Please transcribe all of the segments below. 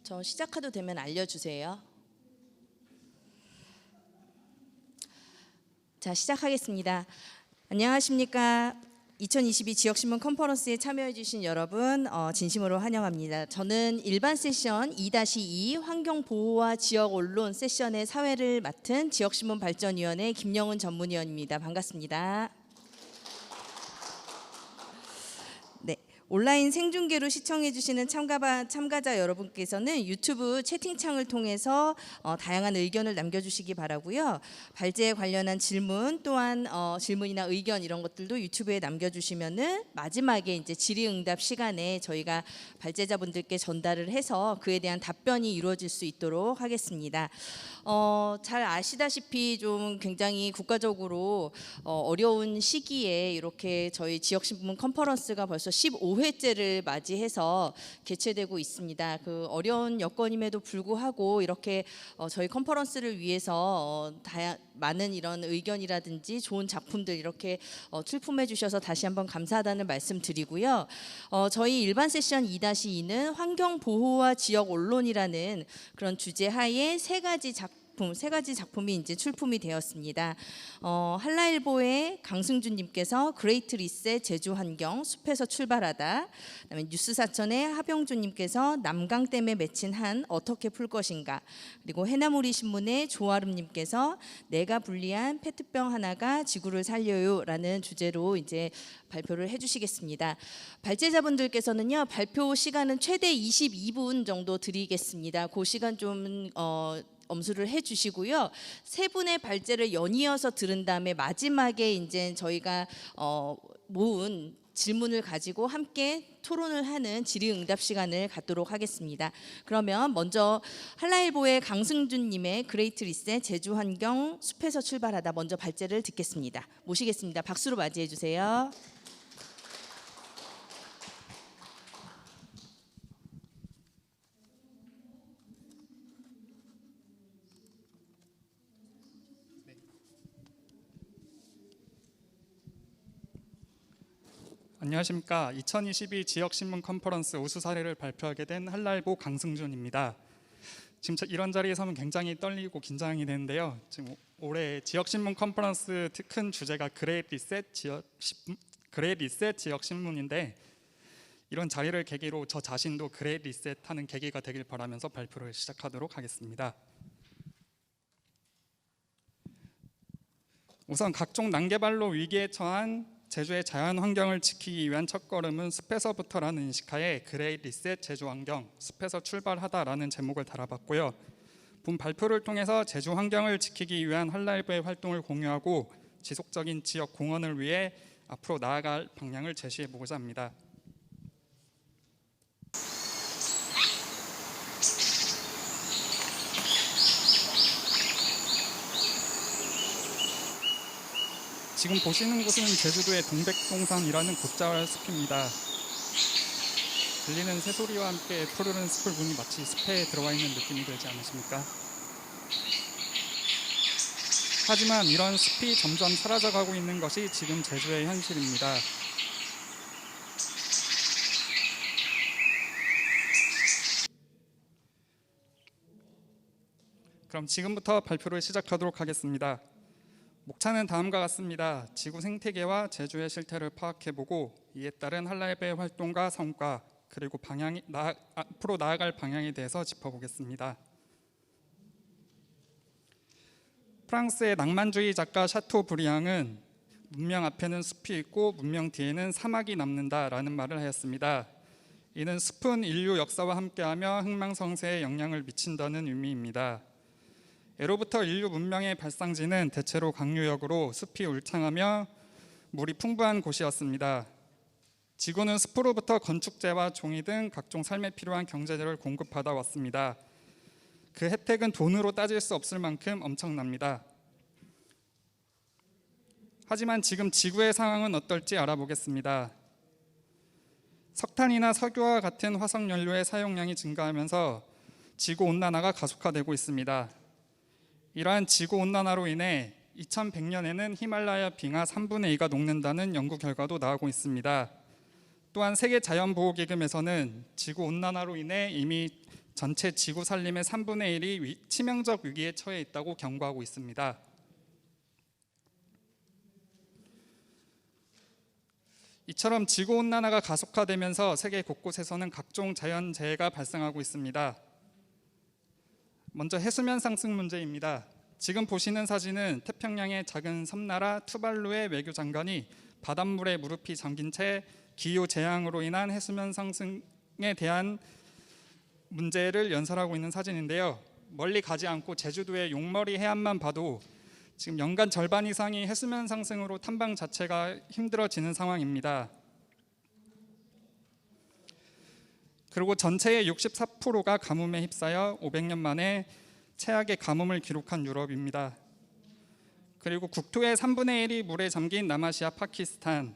저 시작해도 되면 알려주세요. 자, 시작하겠습니다. 안녕하십니까. 2022 지역신문 컨퍼런스에 참여해 주신 여러분 진심으로 환영합니다. 저는 일반 세션 2-2 환경보호와 지역 언론 세션의 사회를 맡은 지역신문발전위원회 김영은 전문위원입니다. 반갑습니다. 네, 온라인 생중계로 시청해 주시는 참가자 여러분께서는 유튜브 채팅창을 통해서 다양한 의견을 남겨주시기 바라고요. 발제에 관련한 질문 또한 질문이나 의견 이런 것들도 유튜브에 남겨주시면은 마지막에 이제 질의응답 시간에 저희가 발제자분들께 전달을 해서 그에 대한 답변이 이루어질 수 있도록 하겠습니다. 잘 아시다시피 좀 굉장히 국가적으로 어려운 시기에 이렇게 저희 지역신문 컨퍼런스가 벌써 15회째를 맞이해서 개최되고 있습니다. 그 어려운 여건임에도 불구하고 이렇게 저희 컨퍼런스를 위해서 많은 이런 의견이라든지 좋은 작품들 이렇게 출품해 주셔서 다시 한번 감사하다는 말씀 드리고요. 저희 일반 세션 2-2는 환경보호와 지역 언론이라는 그런 주제 하에 세 가지 작품이 이제 출품이 되었습니다. 한라일보의 강승준님께서 그레이트 리셋 제주환경 숲에서 출발하다, 그다음에 뉴스사천의 하병주님께서 남강댐에 맺힌 한 어떻게 풀 것인가, 그리고 해나무리 신문의 조아름님께서 내가 분리한 페트병 하나가 지구를 살려요라는 주제로 이제 발표를 해주시겠습니다. 발제자분들께서는요 발표 시간은 최대 22분 정도 드리겠습니다. 그 시간 좀 엄수를 해주시고요. 세 분의 발제를 연이어서 들은 다음에 마지막에 이제 저희가 모은 질문을 가지고 함께 토론을 하는 질의응답 시간을 갖도록 하겠습니다. 그러면 먼저 한라일보의 강승준님의 그레이트 리셋 제주환경 숲에서 출발하다 먼저 발제를 듣겠습니다. 모시겠습니다. 박수로 맞이해 주세요. 안녕하십니까. 2022 지역신문 컨퍼런스 우수 사례를 발표하게 된 한라일보 강승준입니다. 지금 이런 자리에 서면 굉장히 떨리고 긴장이 되는데요. 지금 올해 지역신문 컨퍼런스 큰 주제가 그레이트 리셋 지역신문인데 이런 자리를 계기로 저 자신도 그레이트 리셋하는 계기가 되길 바라면서 발표를 시작하도록 하겠습니다. 우선 각종 난개발로 위기에 처한 제주의 자연 환경을 지키기 위한 첫걸음은 숲에서부터라는 인식하에 그레이트 리셋 제주 환경 숲에서 출발하다라는 제목을 달아봤고요. 본 발표를 통해서 제주 환경을 지키기 위한 한라일보의 활동을 공유하고 지속적인 지역 공헌을 위해 앞으로 나아갈 방향을 제시해 보고자 합니다. 지금 보시는 곳은 제주도의 동백동산이라는 곶자왈 숲입니다. 들리는 새소리와 함께 푸르른 숲을 보니 마치 숲에 들어와 있는 느낌이 들지 않으십니까? 하지만 이런 숲이 점점 사라져가고 있는 것이 지금 제주의 현실입니다. 그럼 지금부터 발표를 시작하도록 하겠습니다. 목차는 다음과 같습니다. 지구 생태계와 제주의 실태를 파악해보고 이에 따른 한라일보의 활동과 성과 그리고 앞으로 나아갈 방향에 대해서 짚어보겠습니다. 프랑스의 낭만주의 작가 샤토브리앙은 문명 앞에는 숲이 있고 문명 뒤에는 사막이 남는다라는 말을 하였습니다. 이는 숲은 인류 역사와 함께하며 흥망성쇠에 영향을 미친다는 의미입니다. 예로부터 인류 문명의 발상지는 대체로 강유역으로 숲이 울창하며 물이 풍부한 곳이었습니다. 지구는 숲으로부터 건축재와 종이 등 각종 삶에 필요한 경제재를 공급받아 왔습니다. 그 혜택은 돈으로 따질 수 없을 만큼 엄청납니다. 하지만 지금 지구의 상황은 어떨지 알아보겠습니다. 석탄이나 석유와 같은 화석연료의 사용량이 증가하면서 지구온난화가 가속화되고 있습니다. 이러한 지구온난화로 인해 2100년에는 히말라야 빙하 3분의 2가 녹는다는 연구 결과도 나오고 있습니다. 또한 세계자연보호기금에서는 지구온난화로 인해 이미 전체 지구 산림의 3분의 1이 치명적 위기에 처해 있다고 경고하고 있습니다. 이처럼 지구온난화가 가속화되면서 세계 곳곳에서는 각종 자연재해가 발생하고 있습니다. 먼저 해수면 상승 문제입니다. 지금 보시는 사진은 태평양의 작은 섬나라 투발루의 외교 장관이 바닷물에 무릎이 잠긴 채 기후 재앙으로 인한 해수면 상승에 대한 문제를 연설하고 있는 사진인데요. 멀리 가지 않고 제주도의 용머리 해안만 봐도 지금 연간 절반 이상이 해수면 상승으로 탐방 자체가 힘들어지는 상황입니다. 그리고 전체의 64%가 가뭄에 휩싸여 500년 만에 최악의 가뭄을 기록한 유럽입니다. 그리고 국토의 3분의 1이 물에 잠긴 남아시아 파키스탄,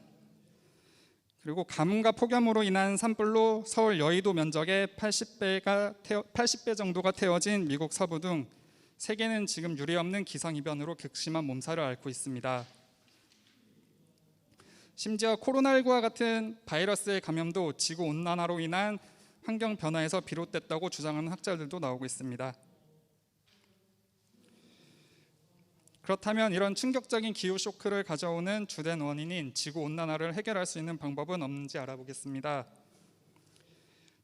그리고 가뭄과 폭염으로 인한 산불로 서울 여의도 면적의 80배 정도가 태워진 미국 서부 등 세계는 지금 유례없는 기상이변으로 극심한 몸살을 앓고 있습니다. 심지어 코로나19와 같은 바이러스의 감염도 지구온난화로 인한 환경 변화에서 비롯됐다고 주장하는 학자들도 나오고 있습니다. 그렇다면 이런 충격적인 기후 쇼크를 가져오는 주된 원인인 지구온난화를 해결할 수 있는 방법은 없는지 알아보겠습니다.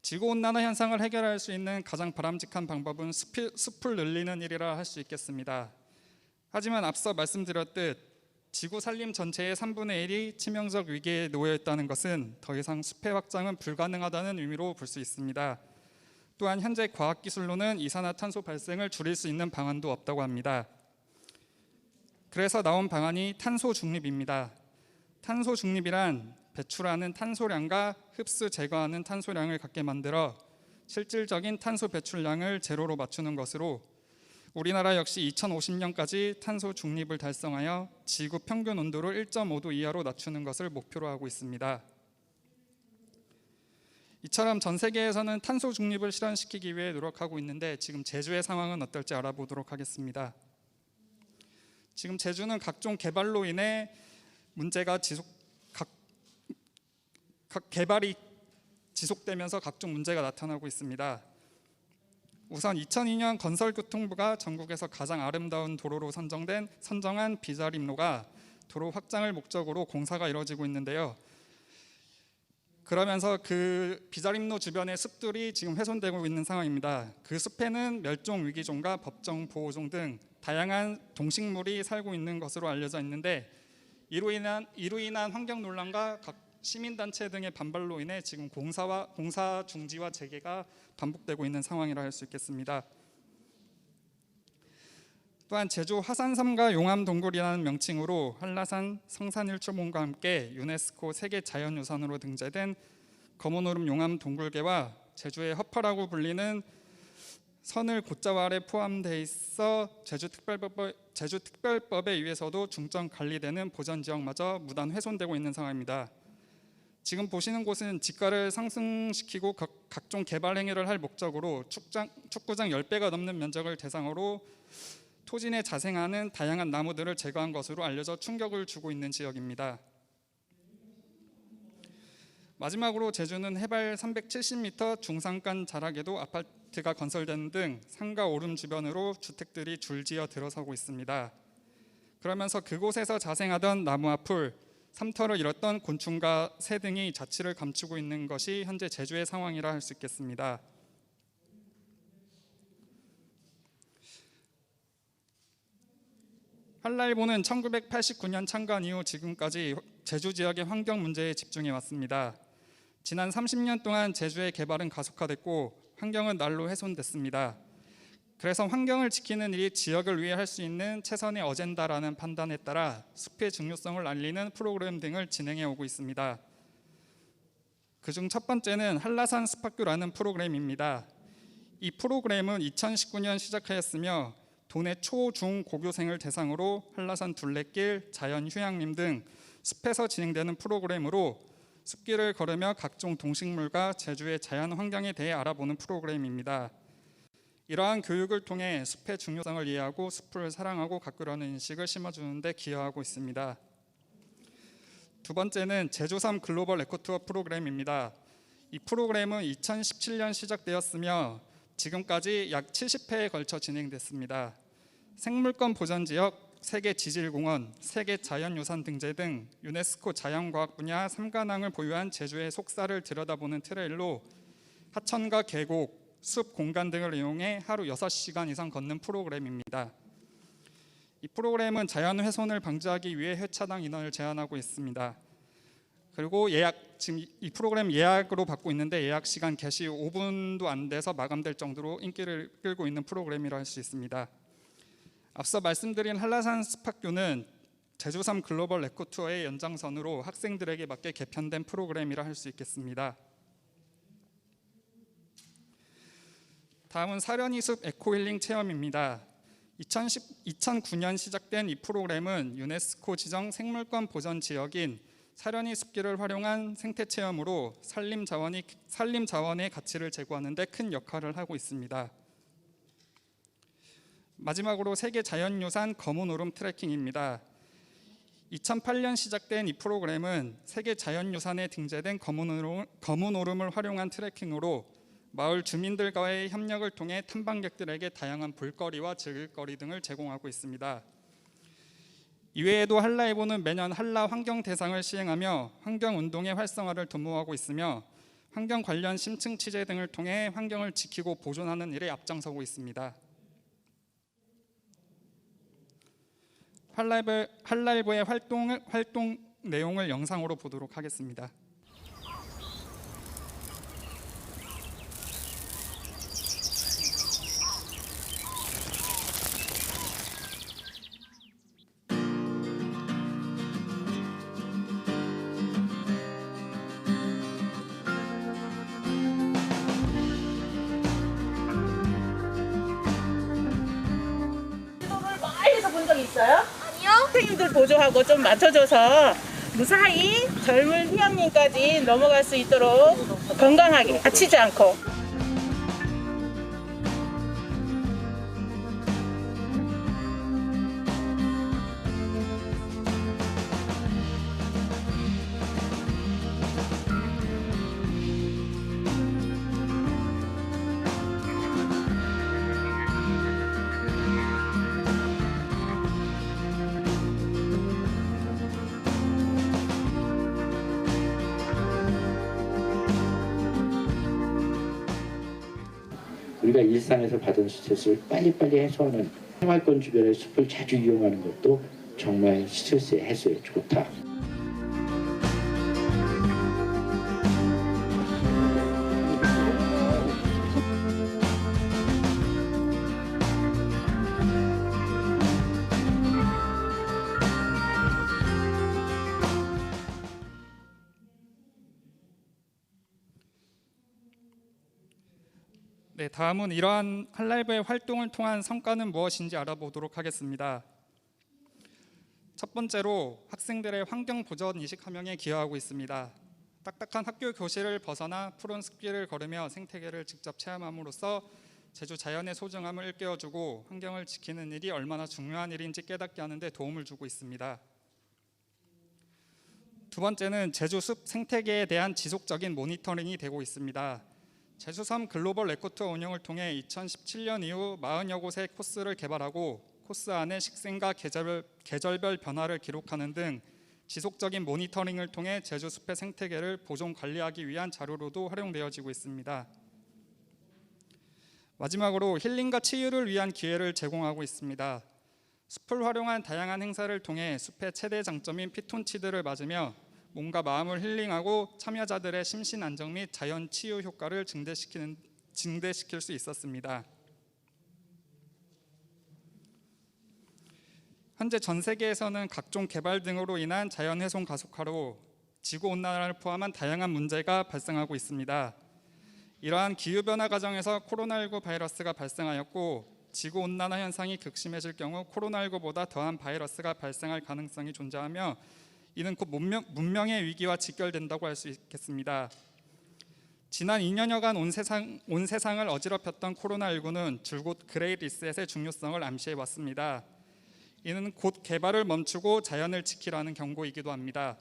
지구온난화 현상을 해결할 수 있는 가장 바람직한 방법은 숲을 늘리는 일이라 할 수 있겠습니다. 하지만 앞서 말씀드렸듯 지구 산림 전체의 3분의 1이 치명적 위기에 놓여 있다는 것은 더 이상 숲의 확장은 불가능하다는 의미로 볼 수 있습니다. 또한 현재 과학기술로는 이산화탄소 발생을 줄일 수 있는 방안도 없다고 합니다. 그래서 나온 방안이 탄소 중립입니다. 탄소 중립이란 배출하는 탄소량과 흡수 제거하는 탄소량을 같게 만들어 실질적인 탄소 배출량을 제로로 맞추는 것으로 우리나라 역시 2050년까지 탄소 중립을 달성하여 지구 평균 온도를 1.5도 이하로 낮추는 것을 목표로 하고 있습니다. 이처럼 전 세계에서는 탄소 중립을 실현시키기 위해 노력하고 있는데 지금 제주의 상황은 어떨지 알아보도록 하겠습니다. 지금 제주는 각종 개발로 인해 문제가 개발이 지속되면서 각종 문제가 나타나고 있습니다. 우선 2002년 건설교통부가 전국에서 가장 아름다운 도로로 선정한 비자림로가 도로 확장을 목적으로 공사가 이루어지고 있는데요. 그러면서 그 비자림로 주변의 숲들이 지금 훼손되고 있는 상황입니다. 그 숲에는 멸종위기종과 법정보호종 등 다양한 동식물이 살고 있는 것으로 알려져 있는데 이로 인한 환경 논란과 각 시민단체 등의 반발로 인해 지금 공사 중지와 재개가 반복되고 있는 상황이라 할 수 있겠습니다. 또한 제주 화산섬과 용암동굴이라는 명칭으로 한라산 성산일출봉과 함께 유네스코 세계자연유산으로 등재된 검은오름 용암동굴계와 제주의 허파라고 불리는 선을 곶자왈에 포함돼 있어 제주특별법에 의해서도 중점 관리되는 보전지역마저 무단 훼손되고 있는 상황입니다. 지금 보시는 곳은 지가를 상승시키고 각종 개발 행위를 할 목적으로 축구장 10배가 넘는 면적을 대상으로 토진에 자생하는 다양한 나무들을 제거한 것으로 알려져 충격을 주고 있는 지역입니다. 마지막으로 제주는 해발 370m 중산간 자락에도 아파트가 건설되는 등 산과 오름 주변으로 주택들이 줄지어 들어서고 있습니다. 그러면서 그곳에서 자생하던 나무와 풀, 삼터를 잃었던 곤충과 새 등이 자취를 감추고 있는 것이 현재 제주의 상황이라 할 수 있겠습니다. 한라일보는 1989년 창간 이후 지금까지 제주 지역의 환경 문제에 집중해 왔습니다. 지난 30년 동안 제주의 개발은 가속화됐고 환경은 날로 훼손됐습니다. 그래서 환경을 지키는 일이 지역을 위해 할 수 있는 최선의 어젠다라는 판단에 따라 숲의 중요성을 알리는 프로그램 등을 진행해 오고 있습니다. 그중 첫 번째는 한라산 숲학교라는 프로그램입니다. 이 프로그램은 2019년 시작하였으며 도내 초, 중, 고교생을 대상으로 한라산 둘레길, 자연휴양림 등 숲에서 진행되는 프로그램으로 숲길을 걸으며 각종 동식물과 제주의 자연 환경에 대해 알아보는 프로그램입니다. 이러한 교육을 통해 숲의 중요성을 이해하고 숲을 사랑하고 가꾸려는 인식을 심어주는 데 기여하고 있습니다. 두 번째는 제주3 글로벌 에코투어 프로그램입니다. 이 프로그램은 2017년 시작되었으며 지금까지 약 70회에 걸쳐 진행됐습니다. 생물권 보전지역, 세계 지질공원, 세계 자연유산 등재 등 유네스코 자연과학 분야 3관왕을 보유한 제주의 속사를 들여다보는 트레일로 하천과 계곡, 숲 공간 등을 이용해 하루 6시간 이상 걷는 프로그램입니다. 이 프로그램은 자연 훼손을 방지하기 위해 회차당 인원을 제한하고 있습니다. 그리고 지금 이 프로그램 예약으로 받고 있는데 예약 시간 개시 5분도 안 돼서 마감될 정도로 인기를 끌고 있는 프로그램이라 할 수 있습니다. 앞서 말씀드린 한라산 습학교는 제주3 글로벌 에코투어의 연장선으로 학생들에게 맞게 개편된 프로그램이라 할 수 있겠습니다. 다음은 사려니 숲 에코힐링 체험입니다. 2009년 시작된 이 프로그램은 유네스코 지정 생물권 보전 지역인 사려니 숲길을 활용한 생태 체험으로 산림 자원의 가치를 제고하는 데 큰 역할을 하고 있습니다. 마지막으로 세계 자연유산 검은 오름 트레킹입니다. 2008년 시작된 이 프로그램은 세계 자연유산에 등재된 검은 오름을 활용한 트레킹으로 마을 주민들과의 협력을 통해 탐방객들에게 다양한 볼거리와 즐길거리 등을 제공하고 있습니다. 이외에도 한라이보는 매년 한라 환경 대상을 시행하며 환경운동의 활성화를 도모하고 있으며 환경 관련 심층 취재 등을 통해 환경을 지키고 보존하는 일에 앞장서고 있습니다. 한라이보의 활동 내용을 영상으로 보도록 하겠습니다. 있어요? 아니요. 선생님들 보조하고 좀 맞춰줘서 무사히 젊은 희영님까지 넘어갈 수 있도록 건강하게 다치지 않고. 우리가 일상에서 받은 스트레스를 빨리빨리 해소하는 생활권 주변의 숲을 자주 이용하는 것도 정말 스트레스 해소에 좋다. 네, 다음은 이러한 한라이브의 활동을 통한 성과는 무엇인지 알아보도록 하겠습니다. 첫 번째로 학생들의 환경 보전 인식 함양에 기여하고 있습니다. 딱딱한 학교 교실을 벗어나 푸른 숲길을 걸으며 생태계를 직접 체험함으로써 제주 자연의 소중함을 일깨워주고 환경을 지키는 일이 얼마나 중요한 일인지 깨닫게 하는 데 도움을 주고 있습니다. 두 번째는 제주 숲 생태계에 대한 지속적인 모니터링이 되고 있습니다. 제주3 글로벌 에코투어 운영을 통해 2017년 이후 40여 곳의 코스를 개발하고 코스 안에 식생과 계절별 변화를 기록하는 등 지속적인 모니터링을 통해 제주 숲의 생태계를 보존 관리하기 위한 자료로도 활용되어지고 있습니다. 마지막으로 힐링과 치유를 위한 기회를 제공하고 있습니다. 숲을 활용한 다양한 행사를 통해 숲의 최대 장점인 피톤치드를 맞으며 몸과 마음을 힐링하고 참여자들의 심신 안정 및 자연 치유 효과를 증대시킬 수 있었습니다. 현재 전 세계에서는 각종 개발 등으로 인한 자연 훼손 가속화로 지구 온난화를 포함한 다양한 문제가 발생하고 있습니다. 이러한 기후 변화 과정에서 코로나19 바이러스가 발생하였고 지구 온난화 현상이 극심해질 경우 코로나19보다 더한 바이러스가 발생할 가능성이 존재하며 이는 곧 문명의 위기와 직결된다고 할 수 있겠습니다. 지난 2년여간 온 세상을 어지럽혔던 코로나19는 줄곧 그레이트 리셋의 중요성을 암시해 왔습니다. 이는 곧 개발을 멈추고 자연을 지키라는 경고이기도 합니다.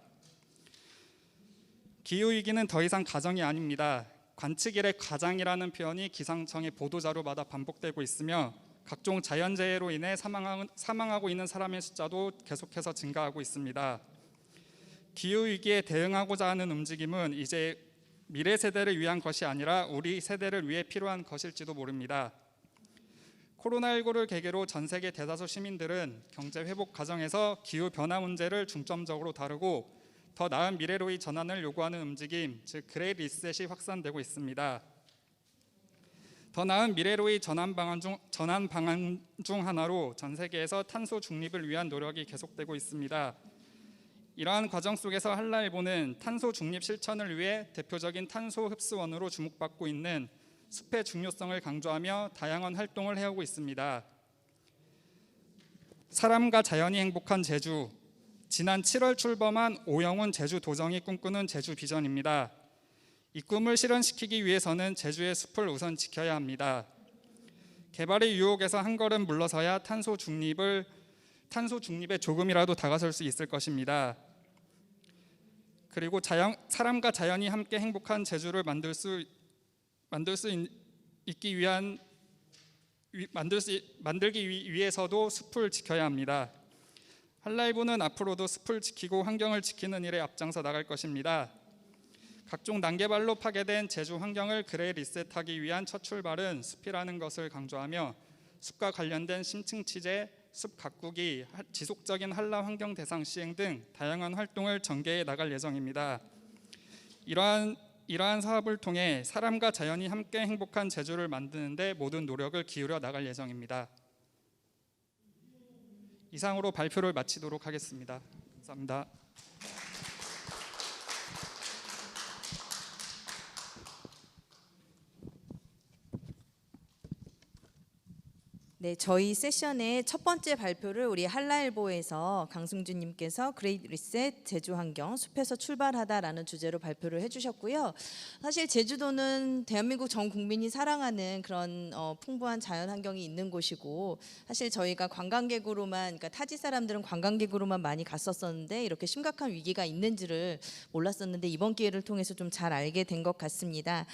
기후위기는 더 이상 가정이 아닙니다. 관측일의 가장이라는 표현이 기상청의 보도자료마다 반복되고 있으며 각종 자연재해로 인해 사망하고 있는 사람의 숫자도 계속해서 증가하고 있습니다. 기후위기에 대응하고자 하는 움직임은 이제 미래 세대를 위한 것이 아니라 우리 세대를 위해 필요한 것일지도 모릅니다. 코로나19를 계기로 전 세계 대다수 시민들은 경제 회복 과정에서 기후 변화 문제를 중점적으로 다루고 더 나은 미래로의 전환을 요구하는 움직임, 즉 그레이트 리셋이 확산되고 있습니다. 더 나은 미래로의 전환 방안 중 하나로 전 세계에서 탄소 중립을 위한 노력이 계속되고 있습니다. 이러한 과정 속에서 한라일보는 탄소 중립 실천을 위해 대표적인 탄소 흡수원으로 주목받고 있는 숲의 중요성을 강조하며 다양한 활동을 해오고 있습니다. 사람과 자연이 행복한 제주, 지난 7월 출범한 오영훈 제주도정이 꿈꾸는 제주 비전입니다. 이 꿈을 실현시키기 위해서는 제주의 숲을 우선 지켜야 합니다. 개발의 유혹에서 한 걸음 물러서야 탄소 중립에 조금이라도 다가설 수 있을 것입니다. 그리고 사람과 자연이 함께 행복한 제주를 만들기 위해서도 숲을 지켜야 합니다. 한라일보는 앞으로도 숲을 지키고 환경을 지키는 일에 앞장서 나갈 것입니다. 각종 난개발로 파괴된 제주 환경을 그레이트 리셋하기 위한 첫 출발은 숲이라는 것을 강조하며 숲과 관련된 심층 취재, 숲 가꾸기, 지속적인 한라 환경 대상 시행 등 다양한 활동을 전개해 나갈 예정입니다. 이러한 사업을 통해 사람과 자연이 함께 행복한 제주를 만드는 데 모든 노력을 기울여 나갈 예정입니다. 이상으로 발표를 마치도록 하겠습니다. 감사합니다. 네, 저희 세션의 첫 번째 발표를 우리 한라일보에서 강승준님께서 그레이트 리셋 제주환경 숲에서 출발하다라는 주제로 발표를 해주셨고요. 사실 제주도는 대한민국 전 국민이 사랑하는 그런 풍부한 자연환경이 있는 곳이고, 사실 저희가 관광객으로만, 그러니까 타지 사람들은 관광객으로만 많이 갔었었는데 이렇게 심각한 위기가 있는지를 몰랐었는데 이번 기회를 통해서 좀 잘 알게 된 것 같습니다.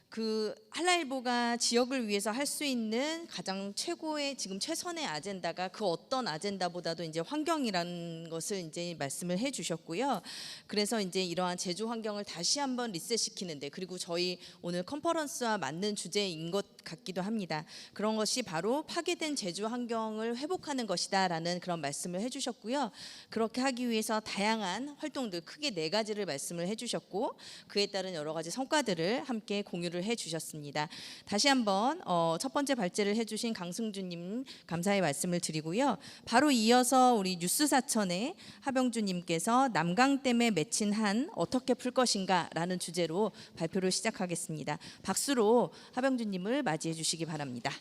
그 한라일보가 지역을 위해서 할 수 있는 가장 최고의 지금 최선의 아젠다가 그 어떤 아젠다보다도 이제 환경이라는 것을 이제 말씀을 해주셨고요. 그래서 이제 이러한 제주 환경을 다시 한번 리셋시키는데, 그리고 저희 오늘 컨퍼런스와 맞는 주제인 것 같기도 합니다. 그런 것이 바로 파괴된 제주 환경을 회복하는 것이다라는 그런 말씀을 해주셨고요. 그렇게 하기 위해서 다양한 활동들 크게 4가지를 말씀을 해주셨고, 그에 따른 여러 가지 성과들을 함께 공유를 해주셨습니다. 다시 한번 첫 번째 발제를 해주신 강승준님 감사의 말씀을 드리고요. 바로 이어서 우리 뉴스사천의 하병주님께서 남강댐에 맺힌 한 어떻게 풀 것인가라는 주제로 발표를 시작하겠습니다. 박수로 하병주님을 맞이해 주시기 바랍니다.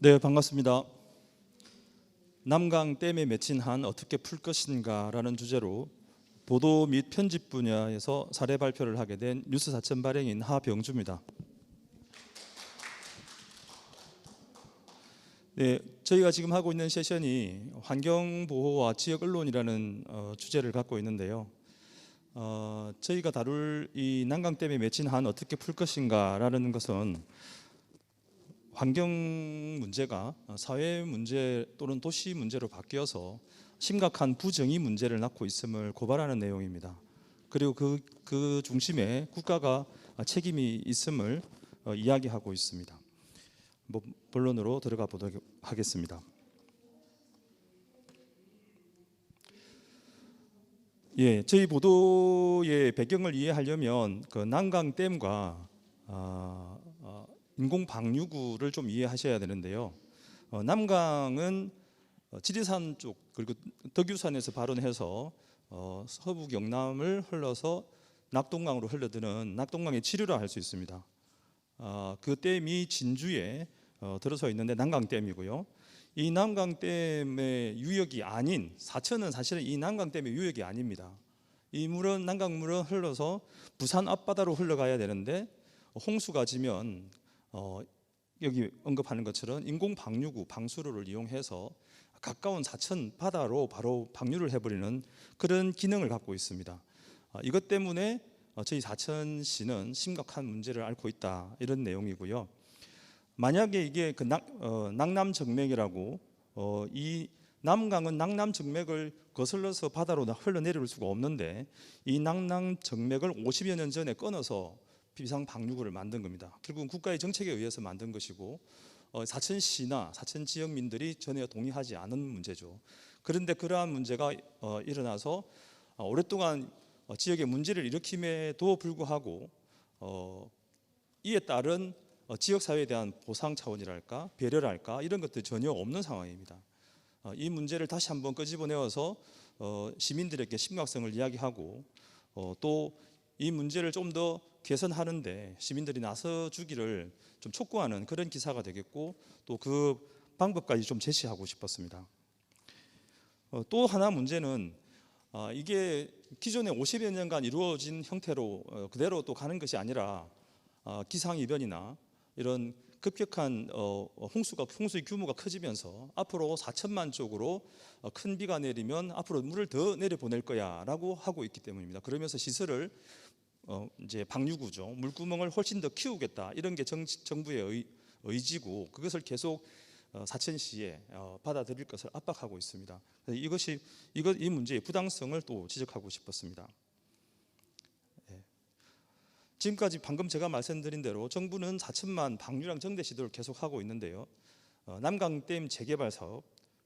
네, 반갑습니다. 남강댐에 맺힌 한 어떻게 풀 것인가라는 주제로 보도 및 편집 분야에서 사례 발표를 하게 된 뉴스사천 발행인 하병주입니다. 네, 저희가 지금 하고 있는 세션이 환경보호와 지역 언론이라는 주제를 갖고 있는데요. 저희가 다룰 이 남강댐에 맺힌 한 어떻게 풀 것인가라는 것은 환경 문제가 사회 문제 또는 도시 문제로 바뀌어서 심각한 부정의 문제를 낳고 있음을 고발하는 내용입니다. 그리고 그 중심에 국가가 책임이 있음을 이야기하고 있습니다. 본론으로 들어가 보도록 하겠습니다. 예, 저희 보도의 배경을 이해하려면 그 난강댐과 인공 방류구를 좀 이해하셔야 되는데요. 남강은 지리산 쪽 그리고 덕유산에서 발원해서 서부 경남을 흘러서 낙동강으로 흘러드는 낙동강의 지류라 할 수 있습니다. 그 댐이 진주에 들어서 있는데 난강댐이고요. 이 난강댐의 유역이 아닌 사천은 사실은 이 난강댐의 유역이 아닙니다. 이 물은 난강물은 흘러서 부산 앞바다로 흘러가야 되는데 홍수가 지면 여기 언급하는 것처럼 인공 방류구 방수로를 이용해서 가까운 사천 바다로 바로 방류를 해버리는 그런 기능을 갖고 있습니다. 이것 때문에 저희 사천시는 심각한 문제를 앓고 있다 이런 내용이고요. 만약에 이게 그 낙남정맥이라고 이 남강은 낙남정맥을 거슬러서 바다로 흘러내릴 수가 없는데 이 낙남정맥을 50여 년 전에 끊어서 비상 방류구를 만든 겁니다. 결국은 국가의 정책에 의해서 만든 것이고 사천시나 사천 지역민들이 전혀 동의하지 않은 문제죠. 그런데 그러한 문제가 일어나서 오랫동안 지역에 문제를 일으킴에도 불구하고 이에 따른 지역사회에 대한 보상 차원이랄까 배려랄까 이런 것들이 전혀 없는 상황입니다. 이 문제를 다시 한번 끄집어내어서 시민들에게 심각성을 이야기하고 또 이 문제를 좀 더 개선하는데 시민들이 나서주기를 좀 촉구하는 그런 기사가 되겠고 또 그 방법까지 좀 제시하고 싶었습니다. 또 하나 문제는 이게 기존에 50여 년간 이루어진 형태로 그대로 또 가는 것이 아니라 기상이변이나 이런 급격한 홍수의 규모가 커지면서 앞으로 4천만 쪽으로 큰 비가 내리면 앞으로 물을 더 내려보낼 거야라고 하고 있기 때문입니다. 그러면서 시설을 이제 방류구죠. 물구멍을 훨씬 더 키우겠다 이런 게 정부의 의지고 그것을 계속 사천시에 받아들일 것을 압박하고 있습니다. 이 문제의 부당성을 또 지적하고 싶었습니다. 지금까지 방금 제가 말씀드린 대로 정부는 4천만 방류량 정대 시도를 계속하고 있는데요. 남강댐 재개발 사업,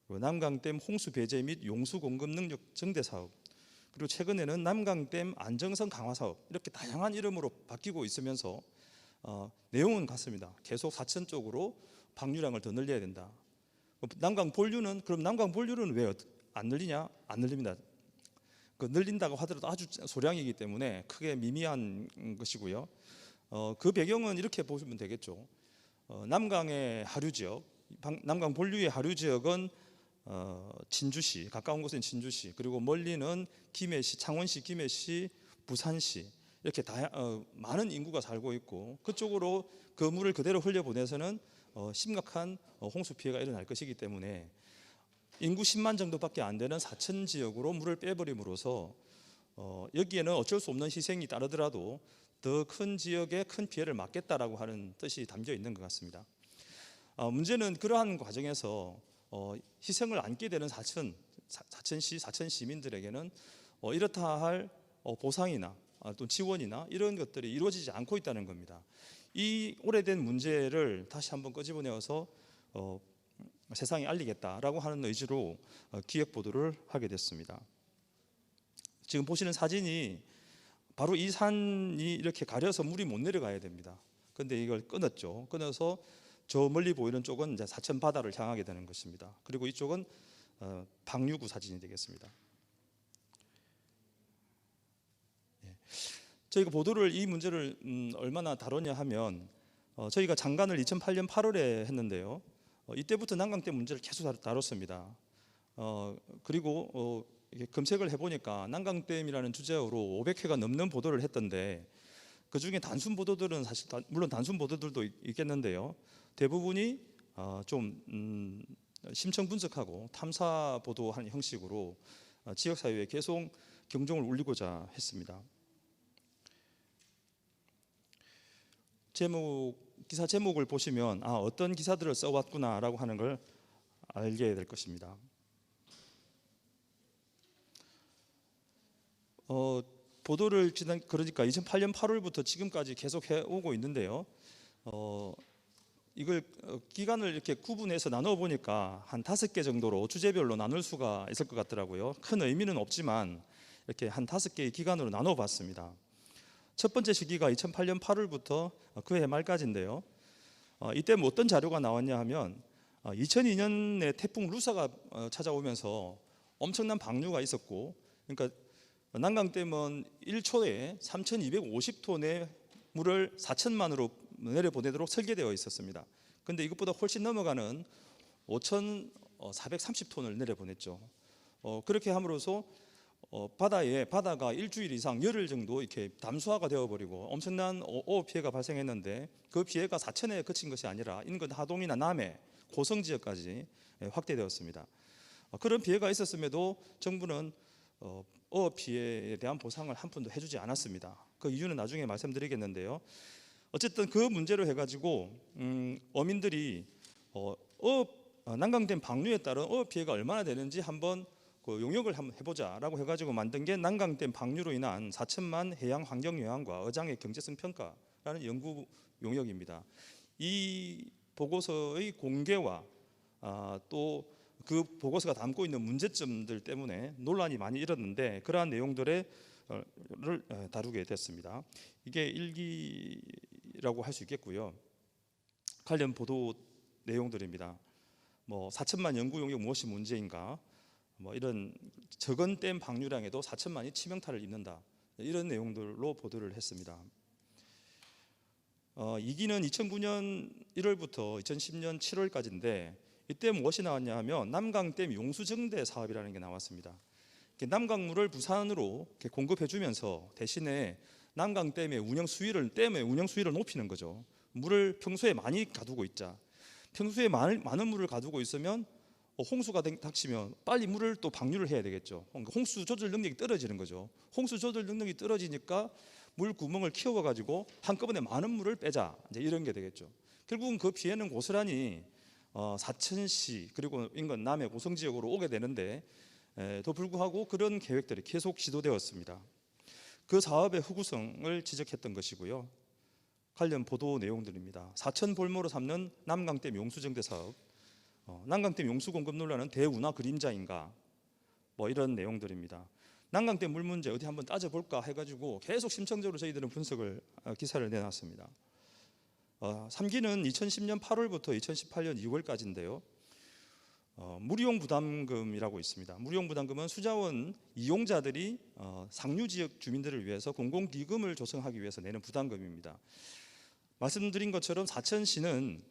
남강댐 홍수 배제 및 용수 공급 능력 증대 사업, 그리고 최근에는 남강댐 안정성 강화 사업 이렇게 다양한 이름으로 바뀌고 있으면서 내용은 같습니다. 계속 사천 쪽으로 방류량을 더 늘려야 된다. 남강 본류는 그럼 남강 본류는 왜 안 늘리냐? 안 늘립니다. 늘린다고 하더라도 아주 소량이기 때문에 크게 미미한 것이고요. 그 배경은 이렇게 보시면 되겠죠. 남강의 하류 지역, 남강 본류의 하류 지역은 진주시, 가까운 곳은 진주시, 그리고 멀리는 김해시, 창원시, 김해시, 부산시 이렇게 많은 인구가 살고 있고 그쪽으로 그 물을 그대로 흘려보내서는 심각한 홍수 피해가 일어날 것이기 때문에 인구 10만 정도밖에 안 되는 사천 지역으로 물을 빼버림으로써 여기에는 어쩔 수 없는 희생이 따르더라도 더 큰 지역에 큰 피해를 막겠다라고 하는 뜻이 담겨 있는 것 같습니다. 문제는 그러한 과정에서 희생을 안게 되는 사천시, 사천 시민들에게는 이렇다 할 보상이나 또 지원이나 이런 것들이 이루어지지 않고 있다는 겁니다. 이 오래된 문제를 다시 한번 끄집어내어서 세상에 알리겠다라고 하는 의지로 기획 보도를 하게 됐습니다. 지금 보시는 사진이 바로 이 산이 이렇게 가려서 물이 못 내려가야 됩니다. 그런데 이걸 끊었죠. 끊어서 저 멀리 보이는 쪽은 이제 사천 바다를 향하게 되는 것입니다. 그리고 이쪽은 방류구 사진이 되겠습니다. 저희가 보도를 이 문제를 얼마나 다뤘냐 하면 저희가 장관을 2008년 8월에 했는데요. 이때부터 난강댐 문제를 계속 다뤘습니다. 그리고 검색을 해보니까 난강댐이라는 주제어로 500회가 넘는 보도를 했던데 그 중에 단순 보도들은 사실 물론 단순 보도들도 있겠는데요. 대부분이 좀 심층 분석하고 탐사 보도하는 형식으로 지역 사회에 계속 경종을 울리고자 했습니다. 기사 제목을 보시면 어떤 기사들을 써왔구나라고 하는 걸 알게 될 것입니다. 보도를 그러니까 2008년 8월부터 지금까지 계속 해오고 있는데요. 이걸 기간을 이렇게 구분해서 나눠 보니까 한 5개 정도로 주제별로 나눌 수가 있을 것 같더라고요. 큰 의미는 없지만 이렇게 한 5개의 기간으로 나눠 봤습니다. 첫 번째 시기가 2008년 8월부터 그해 말까지인데요. 이때 뭐 어떤 자료가 나왔냐 하면 2002년에 태풍 루사가 찾아오면서 엄청난 방류가 있었고, 그러니까 난강댐은 1초에 3,250톤의 물을 4천만으로 내려보내도록 설계되어 있었습니다. 그런데 이것보다 훨씬 넘어가는 5,430톤을 내려보냈죠. 그렇게 함으로써 바다가 일주일 이상 열흘 정도 이렇게 담수화가 되어버리고 엄청난 어업 피해가 발생했는데, 그 피해가 사천에 그친 것이 아니라 인근 하동이나 남해, 고성 지역까지 확대되었습니다. 그런 피해가 있었음에도 정부는 어업 피해에 대한 보상을 한 푼도 해주지 않았습니다. 그 이유는 나중에 말씀드리겠는데요. 어쨌든 그 문제로 해가지고 어민들이 난강댐 방류에 따른 어업 피해가 얼마나 되는지 한번 그 용역을 한번 해보자라고 해가지고 만든 게 난강댐 방류로 인한 4천만 해양 환경 영향과 어장의 경제성 평가라는 연구 용역입니다. 이 보고서의 공개와 또 그 보고서가 담고 있는 문제점들 때문에 논란이 많이 일었는데, 그러한 내용들을 다루게 됐습니다. 이게 1기라고 할 수 있겠고요. 관련 보도 내용들입니다. 뭐 4천만 연구 용역 무엇이 문제인가, 뭐 이런 적은 댐 방류량에도 4천만이 치명타를 입는다, 이런 내용들로 보도를 했습니다. 2기는 2009년 1월부터 2010년 7월까지인데, 이때 무엇이 나왔냐 하면 남강댐 용수정대 사업이라는 게 나왔습니다. 남강물을 부산으로 공급해 주면서 대신에 남강댐의 운영 수위를 높이는 거죠. 물을 평소에 많이 가두고 있자. 평소에 많은 물을 가두고 있으면 홍수가 닥치면 빨리 물을 또 방류를 해야 되겠죠. 그러니까 홍수 조절 능력이 떨어지는 거죠. 홍수 조절 능력이 떨어지니까 물 구멍을 키워 가지고 한꺼번에 많은 물을 빼자, 이제 이런 게 되겠죠. 결국은 그 피해는 고스란히 사천시 그리고 인근 남해 고성 지역으로 오게 되는데, 더 불구하고 그런 계획들이 계속 시도되었습니다. 그 사업의 흑우성을 지적했던 것이고요. 관련 보도 내용들입니다. 사천 볼모로 삼는 남강댐 용수정대 사업, 난강댐 용수 공급 논란은 대우나 그림자인가, 뭐 이런 내용들입니다. 난강댐 물 문제 어디 한번 따져볼까 해가지고 계속 심층적으로 저희들은 분석을 기사를 내놨습니다. 3기는 2010년 8월부터 2018년 2월까지인데요. 무리용 부담금이라고 있습니다. 무리용 부담금은 수자원 이용자들이 상류 지역 주민들을 위해서 공공기금을 조성하기 위해서 내는 부담금입니다. 말씀드린 것처럼 사천시는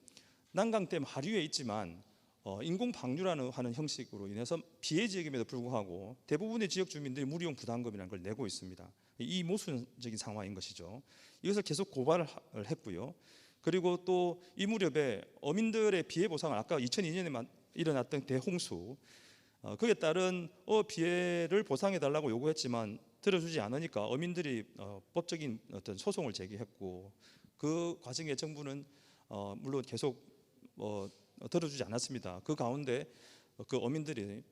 난강댐 하류에 있지만 인공 방류라는 하는 형식으로 인해서 피해 지역임에도 불구하고 대부분의 지역 주민들이 무리용 부담금이라는 걸 내고 있습니다. 이 모순적인 상황인 것이죠. 이것을 계속 고발을 했고요. 그리고 또 이 무렵에 어민들의 피해 보상을, 아까 2002년에 일어났던 대홍수, 그에 따른 피해를 보상해 달라고 요구했지만 들어주지 않으니까 어민들이 법적인 어떤 소송을 제기했고, 그 과정에 정부는 물론 계속 들어주지 않았습니다. 그 가운데 그 어민들이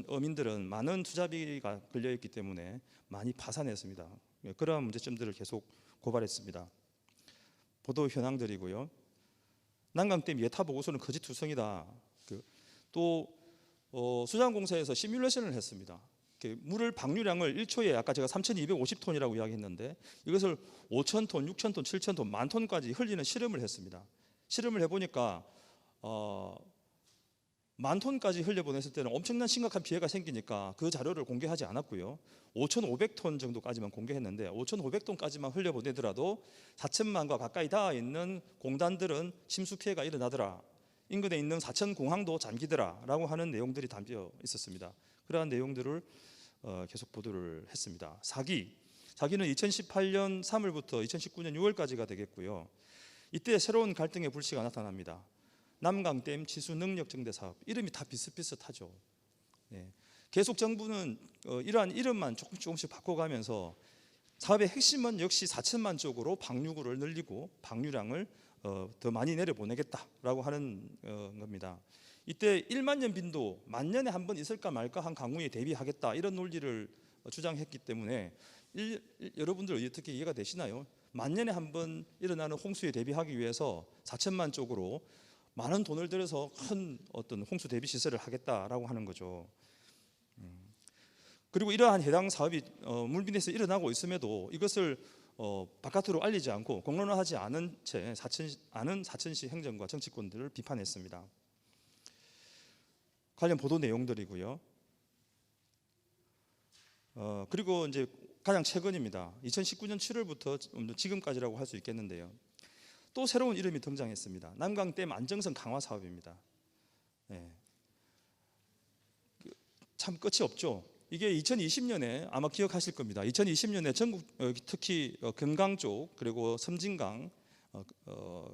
어민들은 많은 투자비가 걸려 있기 때문에 많이 파산했습니다. 그러한 문제점들을 계속 고발했습니다. 보도 현황들이고요. 난강댐 예타 보고서는 거짓투성이다. 또 수자원공사에서 시뮬레이션을 했습니다. 물을 방류량을 1초에 아까 제가 3,250톤이라고 이야기했는데, 이것을 5,000톤, 6,000톤, 7,000톤, 10,000톤까지 흘리는 실험을 했습니다. 실험을 해보니까 10,000톤까지 흘려보냈을 때는 엄청난 심각한 피해가 생기니까 그 자료를 공개하지 않았고요. 5,500톤 정도까지만 공개했는데, 5,500톤까지만 흘려보내더라도 4천만과 가까이 닿아 있는 공단들은 침수 피해가 일어나더라, 인근에 있는 사천공항도 잠기더라라고 하는 내용들이 담겨 있었습니다. 그러한 내용들을 계속 보도를 했습니다. 4기는 2018년 3월부터 2019년 6월까지가 되겠고요. 이때 새로운 갈등의 불씨가 나타납니다. 남강댐 지수 능력 증대 사업, 이름이 다 비슷비슷하죠. 계속 정부는 이러한 이름만 조금씩 바꿔가면서 사업의 핵심은 역시 4천만 쪽으로 방류구를 늘리고 방류량을 더 많이 내려보내겠다라고 하는 겁니다. 이때 1만 년 빈도 만년에 한 번 있을까 말까 한 강우에 대비하겠다, 이런 논리를 주장했기 때문에 여러분들 어떻게 이해가 되시나요? 만년에 한 번 일어나는 홍수에 대비하기 위해서 4천만 쪽으로 많은 돈을 들여서 큰 어떤 홍수 대비 시설을 하겠다라고 하는 거죠. 그리고 이러한 해당 사업이 물밑에서 일어나고 있음에도 이것을 바깥으로 알리지 않고 공론화하지 않은 채 사천시 행정과 정치권들을 비판했습니다. 관련 보도 내용들이고요. 그리고 이제 가장 최근입니다. 2019년 7월부터 지금까지라고 할 수 있겠는데요. 또 새로운 이름이 등장했습니다. 남강댐 안정성 강화 사업입니다. 참 끝이 없죠. 이게 2020년에 아마 기억하실 겁니다. 2020년에 전국 특히 금강 쪽 그리고 섬진강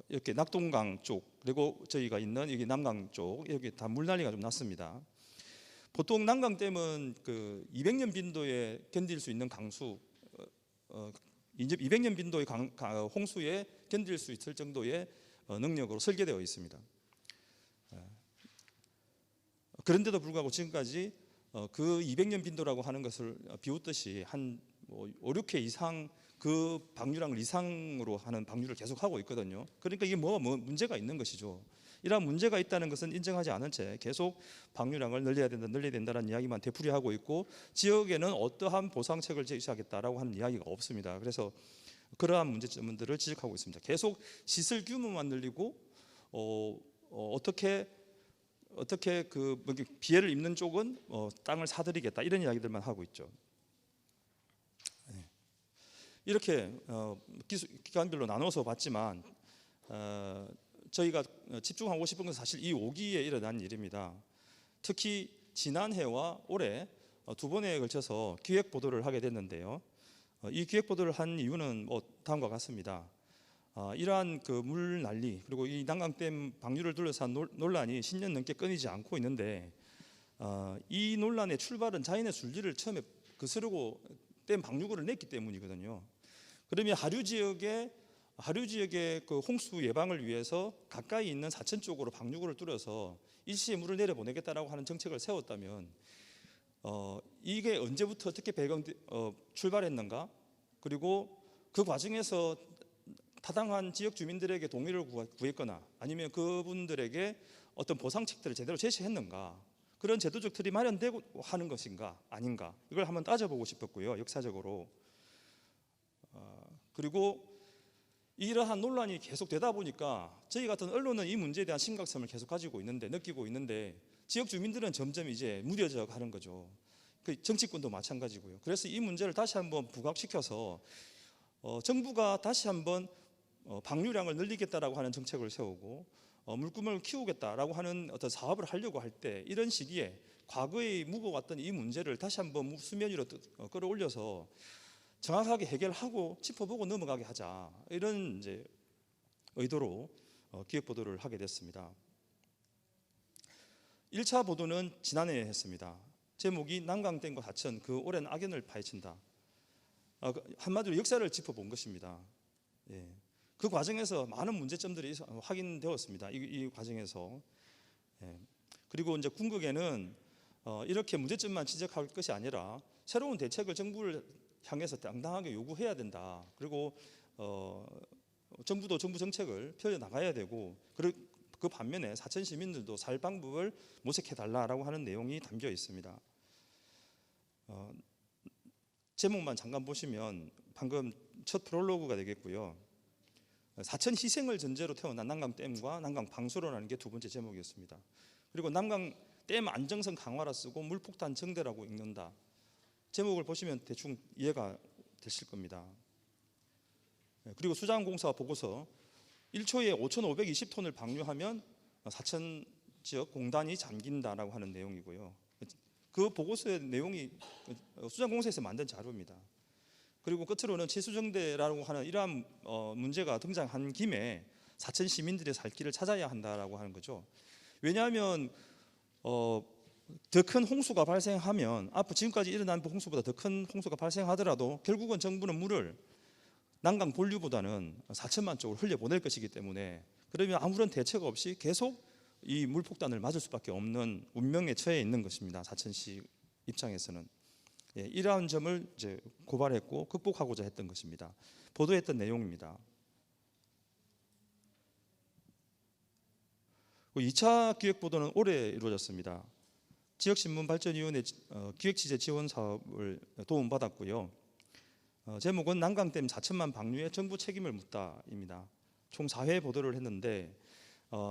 이렇게 낙동강 쪽 그리고 저희가 있는 여기 남강 쪽 여기 다 물난리가 좀 났습니다. 보통 남강댐은 그 200년 빈도에 견딜 수 있는 강수 200년 빈도의 홍수에 견딜 수 있을 정도의 능력으로 설계되어 있습니다. 그런데도 불구하고 지금까지 그 200년 빈도라고 하는 것을 비웃듯이 한 5, 6회 이상 그 방류량을 이상으로 하는 방류를 계속하고 있거든요. 그러니까 이게 뭐 문제가 있는 것이죠. 이러한 문제가 있다는 것은 인정하지 않은 채 계속 방류량을 늘려야 된다는 이야기만 되풀이하고 있고 지역에는 어떠한 보상책을 제시하겠다라고 하는 이야기가 없습니다. 그래서 그러한 문제점들을 지적하고 있습니다. 계속 시설 규모만 늘리고 어떻게 그 피해를 입는 쪽은 땅을 사들이겠다 이런 이야기들만 하고 있죠. 이렇게 기간별로 나눠서 봤지만 저희가 집중하고 싶은 것은 사실 이 5기에 일어난 일입니다. 특히 지난해와 올해 두 번에 걸쳐서 기획 보도를 하게 됐는데요. 이 기획 보도를 한 이유는 다음과 같습니다. 이러한 그 물 난리 그리고 이 난강댐 방류를 둘러싼 논란이 10년 넘게 끊이지 않고 있는데 이 논란의 출발은 자연의 순리를 처음에 거스르고 댐 방류구를 냈기 때문이거든요. 그러면 하류 지역의 그 홍수 예방을 위해서 가까이 있는 사천 쪽으로 방류구를 뚫어서 일시에 물을 내려보내겠다라고 하는 정책을 세웠다면 이게 언제부터 어떻게 출발했는가? 그리고 그 과정에서 타당한 지역 주민들에게 동의를 구했거나 아니면 그분들에게 어떤 보상책들을 제대로 제시했는가? 그런 제도적 틀이 마련되고 하는 것인가 아닌가? 이걸 한번 따져보고 싶었고요. 역사적으로. 그리고 이러한 논란이 계속 되다 보니까 저희 같은 언론은 이 문제에 대한 심각성을 계속 느끼고 있는데 지역 주민들은 점점 이제 무뎌져 가는 거죠. 그 정치권도 마찬가지고요. 그래서 이 문제를 다시 한번 부각시켜서 정부가 다시 한번 방류량을 늘리겠다라고 하는 정책을 세우고 물구멍을 키우겠다라고 하는 어떤 사업을 하려고 할 때 이런 시기에 과거에 묵어왔던 이 문제를 다시 한번 수면 위로 끌어올려서 정확하게 해결하고 짚어보고 넘어가게 하자 이런 이제 의도로 기획 보도를 하게 됐습니다. 1차 보도는 지난해에 했습니다. 제목이 난강댐과 하천 그 오랜 악연을 파헤친다. 한마디로 역사를 짚어본 것입니다. 그 과정에서 많은 문제점들이 확인되었습니다. 이 과정에서. 그리고 이제 궁극에는 이렇게 문제점만 지적할 것이 아니라 새로운 대책을 정부를 향해서 당당하게 요구해야 된다. 그리고 정부도 정부 정책을 펴 나가야 되고 그 반면에 사천 시민들도 살 방법을 모색해 달라라고 하는 내용이 담겨 있습니다. 제목만 잠깐 보시면 방금 첫 프롤로그가 되겠고요. 사천 희생을 전제로 태어난 난강댐과 난강 방수로라는 게 두 번째 제목이었습니다. 그리고 난강댐 안정성 강화라 쓰고 물폭탄 정대라고 읽는다. 제목을 보시면 대충 이해가 되실 겁니다. 그리고 수자원공사 보고서 1초에 5,520톤을 방류하면 사천 지역 공단이 잠긴다라고 하는 내용이고요. 그 보고서의 내용이 수자원공사에서 만든 자료입니다. 그리고 끝으로는 치수정대라고 하는 이러한 문제가 등장한 김에 사천 시민들의 살 길을 찾아야 한다라고 하는 거죠. 왜냐하면 더 큰 홍수가 발생하면 앞으로 지금까지 일어난 홍수보다 더 큰 홍수가 발생하더라도 결국은 정부는 물을 난강 본류보다는 사천만 쪽으로 흘려보낼 것이기 때문에 그러면 아무런 대책 없이 계속 이 물폭탄을 맞을 수밖에 없는 운명에 처해 있는 것입니다. 사천시 입장에서는. 이러한 점을 이제 고발했고 극복하고자 했던 것입니다. 보도했던 내용입니다. 2차 기획 보도는 올해 이루어졌습니다. 지역신문발전위원회 기획취재 지원 사업을 도움받았고요. 제목은 난강댐 4천만 방류에 정부 책임을 묻다입니다. 총 4회 보도를 했는데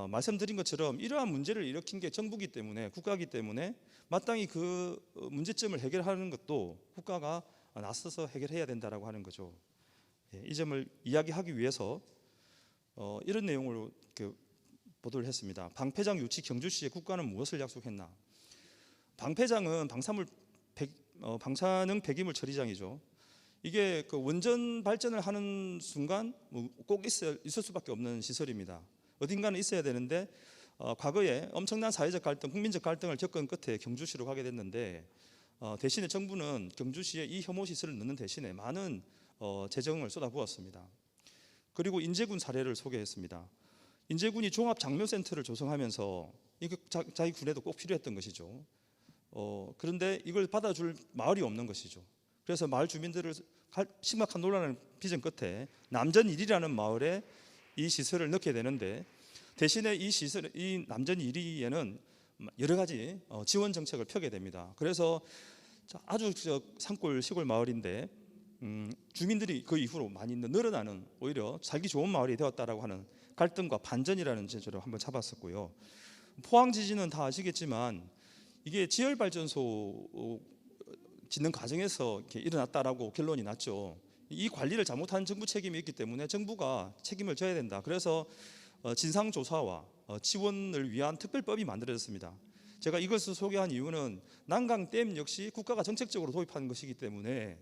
말씀드린 것처럼 이러한 문제를 일으킨 게 정부기 때문에, 국가기 때문에 마땅히 그 문제점을 해결하는 것도 국가가 나서서 해결해야 된다라고 하는 거죠. 이 점을 이야기하기 위해서 이런 내용으로 보도를 했습니다. 방패장 유치 경주시에 국가는 무엇을 약속했나? 방패장은 방사능 폐기물 처리장이죠. 이게 그 원전 발전을 하는 순간 꼭 있을 수밖에 없는 시설입니다. 어딘가는 있어야 되는데 과거에 엄청난 사회적 갈등, 국민적 갈등을 겪은 끝에 경주시로 가게 됐는데 대신에 정부는 경주시에 이 혐오 시설을 넣는 대신에 많은 재정을 쏟아부었습니다. 그리고 인제군 사례를 소개했습니다. 인제군이 종합장묘센터를 조성하면서 이게 자기 군에도 꼭 필요했던 것이죠. 그런데 이걸 받아줄 마을이 없는 것이죠. 그래서 마을 주민들을 심각한 논란을 빚은 끝에 남전 1이라는 마을에 이 시설을 넣게 되는데 대신에 이 남전 1위에는 여러 가지 지원 정책을 펴게 됩니다. 그래서 아주 산골 시골 마을인데 주민들이 그 이후로 많이 늘어나는, 오히려 살기 좋은 마을이 되었다라고 하는 갈등과 반전이라는 제조를 한번 잡았었고요. 포항 지진은 다 아시겠지만 이게 지열 발전소 짓는 과정에서 이렇게 일어났다라고 결론이 났죠. 이 관리를 잘못한 정부 책임이 있기 때문에 정부가 책임을 져야 된다. 그래서 진상조사와 지원을 위한 특별법이 만들어졌습니다. 제가 이것을 소개한 이유는 난강댐 역시 국가가 정책적으로 도입한 것이기 때문에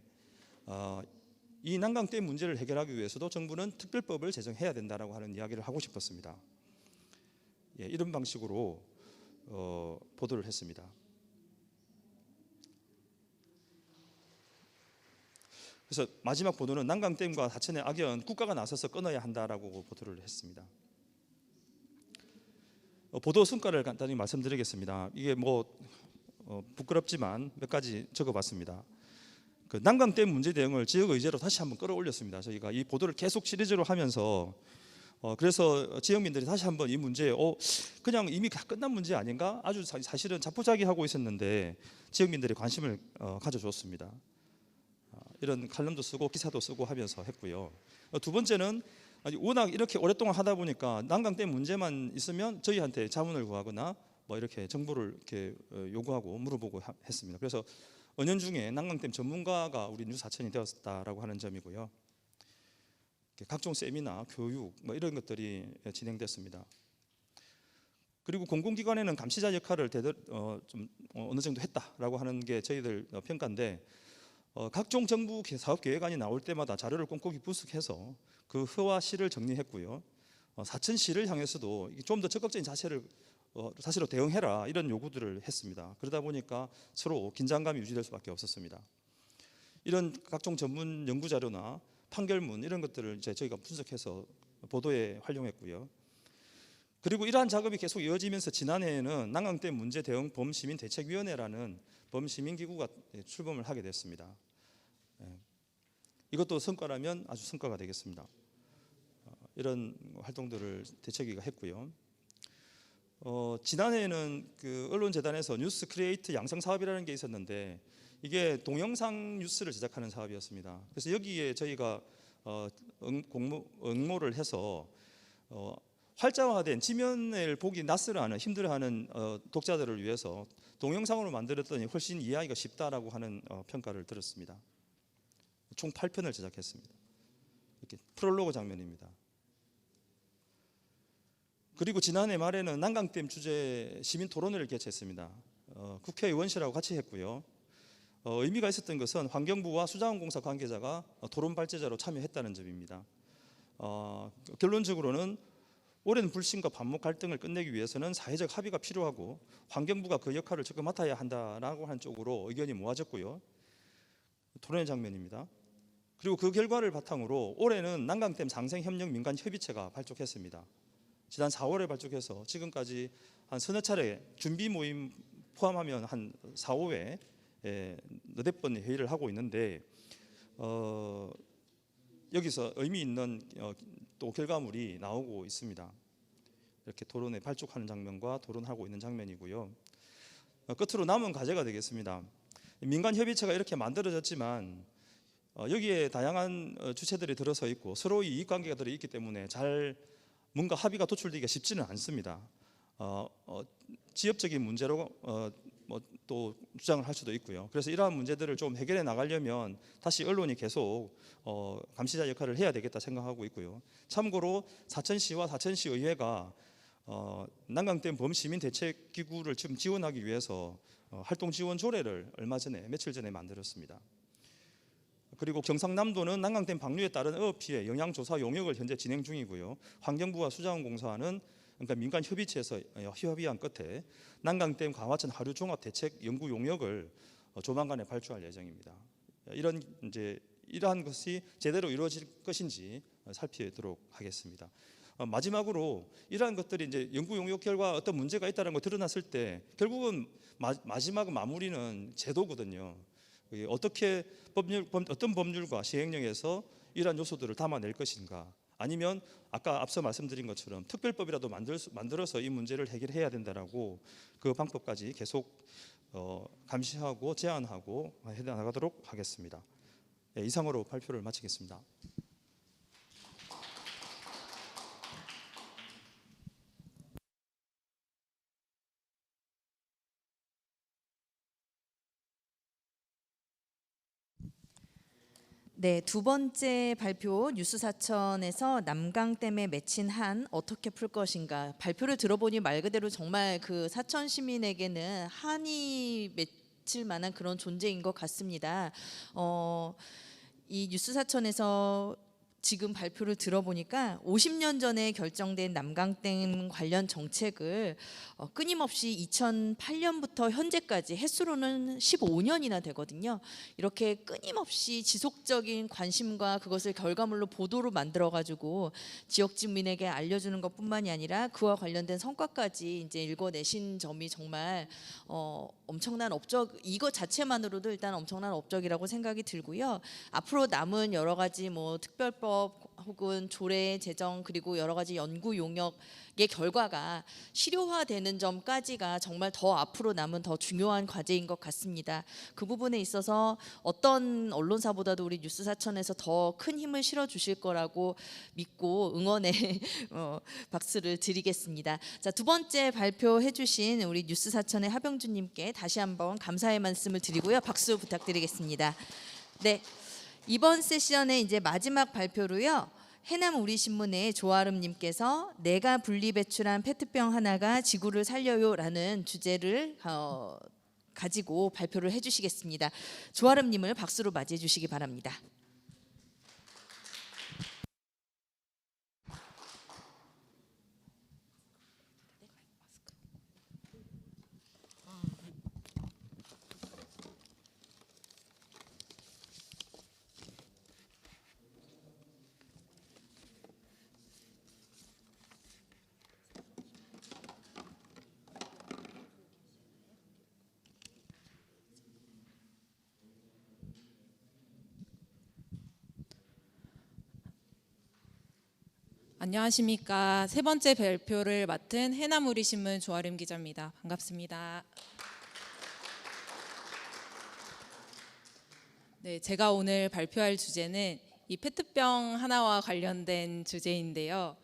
이 난강댐 문제를 해결하기 위해서도 정부는 특별법을 제정해야 된다라고 하는 이야기를 하고 싶었습니다. 이런 방식으로 보도를 했습니다. 그래서 마지막 보도는 난강댐과 하천의 악연 국가가 나서서 끊어야 한다라고 보도를 했습니다. 보도 성과를 간단히 말씀드리겠습니다. 이게 부끄럽지만 몇 가지 적어봤습니다. 그 난강댐 문제 대응을 지역 의제로 다시 한번 끌어올렸습니다. 저희가 이 보도를 계속 시리즈로 하면서 그래서 지역민들이 다시 한번 이 문제에 그냥 이미 다 끝난 문제 아닌가? 아주 사실은 자포자기하고 있었는데 지역민들이 관심을 가져줬습니다. 이런 칼럼도 쓰고 기사도 쓰고 하면서 했고요. 두 번째는 워낙 이렇게 오랫동안 하다 보니까 난강댐 문제만 있으면 저희한테 자문을 구하거나 이렇게 정보를 이렇게 요구하고 물어보고 했습니다. 그래서 은연중에 난강댐 전문가가 우리 뉴사천이 되었다라고 하는 점이고요. 각종 세미나, 교육 이런 것들이 진행됐습니다. 그리고 공공기관에는 감시자 역할을 좀 어느 정도 했다라고 하는 게 저희들 평가인데 각종 정부 사업 계획안이 나올 때마다 자료를 꼼꼼히 분석해서 그 허와 실을 정리했고요. 사천시를 향해서도 좀 더 적극적인 자세를 사실로 대응해라 이런 요구들을 했습니다. 그러다 보니까 서로 긴장감이 유지될 수밖에 없었습니다. 이런 각종 전문 연구 자료나 판결문 이런 것들을 이제 저희가 분석해서 보도에 활용했고요. 그리고 이러한 작업이 계속 이어지면서 지난해에는 난강댐 문제 대응 범시민대책위원회라는 범시민기구가 출범을 하게 됐습니다. 이것도 성과라면 아주 성과가 되겠습니다. 이런 활동들을 대책위가 했고요. 지난해에는 그 언론재단에서 뉴스 크리에이트 양성 사업이라는 게 있었는데 이게 동영상 뉴스를 제작하는 사업이었습니다. 그래서 여기에 저희가 응모를 해서 활자화된 지면을 보기 낯설어하는 힘들어하는 독자들을 위해서 동영상으로 만들었더니 훨씬 이해하기가 쉽다라고 하는 평가를 들었습니다. 총 8편을 제작했습니다. 이렇게 프롤로그 장면입니다. 그리고 지난해 말에는 난강댐 주제 시민 토론회를 개최했습니다. 국회의원실하고 같이 했고요. 의미가 있었던 것은 환경부와 수자원공사 관계자가 토론 발제자로 참여했다는 점입니다. 결론적으로는 오랜 불신과 반목 갈등을 끝내기 위해서는 사회적 합의가 필요하고 환경부가 그 역할을 적극 맡아야 한다라고 하는 쪽으로 의견이 모아졌고요. 토론회 장면입니다. 그리고 그 결과를 바탕으로 올해는 난강댐 상생협력 민간협의체가 발족했습니다. 지난 4월에 발족해서 지금까지 한 서너 차례 준비 모임 포함하면 한 4, 5회 너댓 번 회의를 하고 있는데 여기서 의미 있는 또 결과물이 나오고 있습니다. 이렇게 토론에 발족하는 장면과 토론하고 있는 장면이고요. 끝으로 남은 과제가 되겠습니다. 민간 협의체가 이렇게 만들어졌지만 여기에 다양한 주체들이 들어서 있고 서로 이익관계가 들어 있기 때문에 잘 뭔가 합의가 도출되기가 쉽지는 않습니다. 지역적인 문제로 또 주장을 할 수도 있고요. 그래서 이러한 문제들을 좀 해결해 나가려면 다시 언론이 계속 감시자 역할을 해야 되겠다 생각하고 있고요. 참고로 사천시와 사천시 의회가 난강댐 범시민 대책 기구를 지금 지원하기 위해서 활동 지원 조례를 며칠 전에 만들었습니다. 그리고 경상남도는 난강댐 방류에 따른 어업 피해 영향 조사 용역을 현재 진행 중이고요. 환경부와 수자원공사는 그러니까 민간 협의체에서 협의한 끝에 난강댐 강화천 하류 종합 대책 연구 용역을 조만간에 발주할 예정입니다. 이러한 것이 제대로 이루어질 것인지 살피도록 하겠습니다. 마지막으로 이러한 것들이 이제 연구 용역 결과 어떤 문제가 있다는 거 드러났을 때 결국은 마지막 마무리는 제도거든요. 어떤 법률과 시행령에서 이러한 요소들을 담아낼 것인가, 아니면 아까 앞서 말씀드린 것처럼 특별법이라도 만들어서 이 문제를 해결해야 된다라고 그 방법까지 계속 감시하고 제안하고 해나가도록 하겠습니다. 이상으로 발표를 마치겠습니다. 네, 두 번째 발표 뉴스사천에서 남강댐에 맺힌 한 어떻게 풀 것인가. 발표를 들어보니 말 그대로 정말 그 사천 시민에게는 한이 맺힐 만한 그런 존재인 것 같습니다. 이 뉴스사천에서 지금 발표를 들어보니까 50년 전에 결정된 남강댐 관련 정책을 끊임없이 2008년부터 현재까지 횟수로는 15년이나 되거든요. 이렇게 끊임없이 지속적인 관심과 그것을 결과물로 보도로 만들어가지고 지역 주민에게 알려주는 것뿐만이 아니라 그와 관련된 성과까지 이제 읽어내신 점이 정말 엄청난 업적, 이것 자체만으로도 일단 엄청난 업적이라고 생각이 들고요. 앞으로 남은 여러 가지 특별법 혹은 조례 제정 그리고 여러 가지 연구 용역의 결과가 실효화되는 점까지가 정말 더 앞으로 남은 더 중요한 과제인 것 같습니다. 그 부분에 있어서 어떤 언론사보다도 우리 뉴스사천에서 더 큰 힘을 실어 주실 거라고 믿고 응원의 박수를 드리겠습니다. 자, 두 번째 발표해 주신 우리 뉴스사천의 하병준님께 다시 한번 감사의 말씀을 드리고요. 박수 부탁드리겠습니다. 네. 이번 세션의 이제 마지막 발표로요. 해남 우리신문의 조아름님께서 내가 분리배출한 페트병 하나가 지구를 살려요라는 주제를 가지고 발표를 해주시겠습니다. 조아름님을 박수로 맞이해 주시기 바랍니다. 안녕하십니까. 세 번째 발표를 맡은 해남우리신문 조아름 기자입니다. 반갑습니다. 네, 제가 오늘 발표할 주제는 이 페트병 하나와 관련된 주제인데요.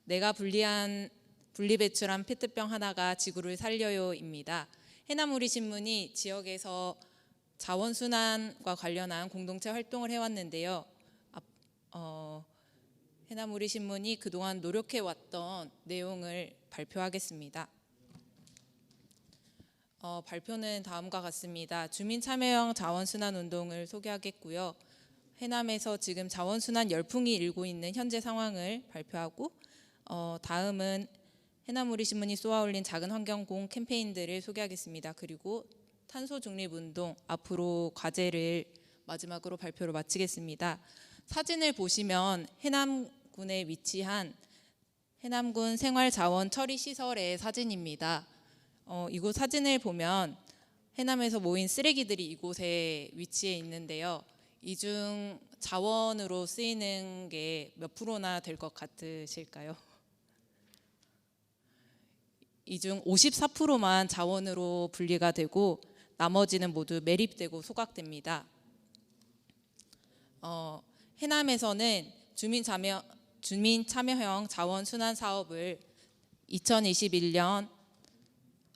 내가 분리배출한 페트병 하나가 지구를 살려요입니다. 해남우리신문이 지역에서 자원순환과 관련한 공동체 활동을 해왔는데요. 해남우리신문이 그동안 노력해왔던 내용을 발표하겠습니다. 발표는 다음과 같습니다. 주민참여형 자원순환운동을 소개하겠고요. 해남에서 지금 자원순환 열풍이 일고 있는 현재 상황을 발표하고 다음은 해남우리신문이 쏘아올린 작은 환경공 캠페인들을 소개하겠습니다. 그리고 탄소중립운동 앞으로 과제를 마지막으로 발표를 마치겠습니다. 사진을 보시면 해남군에 위치한 해남군 생활자원 처리시설의 사진입니다. 이곳 사진을 보면 해남에서 모인 쓰레기들이 이곳에 위치해 있는데요. 이 중 자원으로 쓰이는 게 몇 프로나 될 것 같으실까요? 이 중 54%만 자원으로 분리가 되고 나머지는 모두 매립되고 소각됩니다. 해남에서는 주민 참여형 자원 순환 사업을 2021년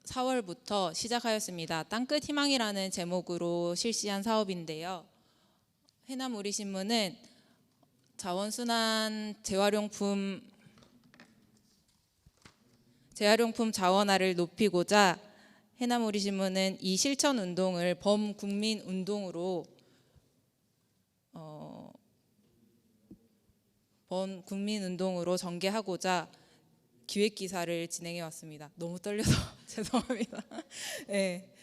4월부터 시작하였습니다. 땅끝 희망이라는 제목으로 실시한 사업인데요. 해남 우리신문은 자원순환 재활용품 자원화를 높이고자 해남 우리신문은 이 실천 운동을 범국민 운동으로 전개하고자 기획 기사를 진행해 왔습니다. 너무 떨려서 죄송합니다. 네.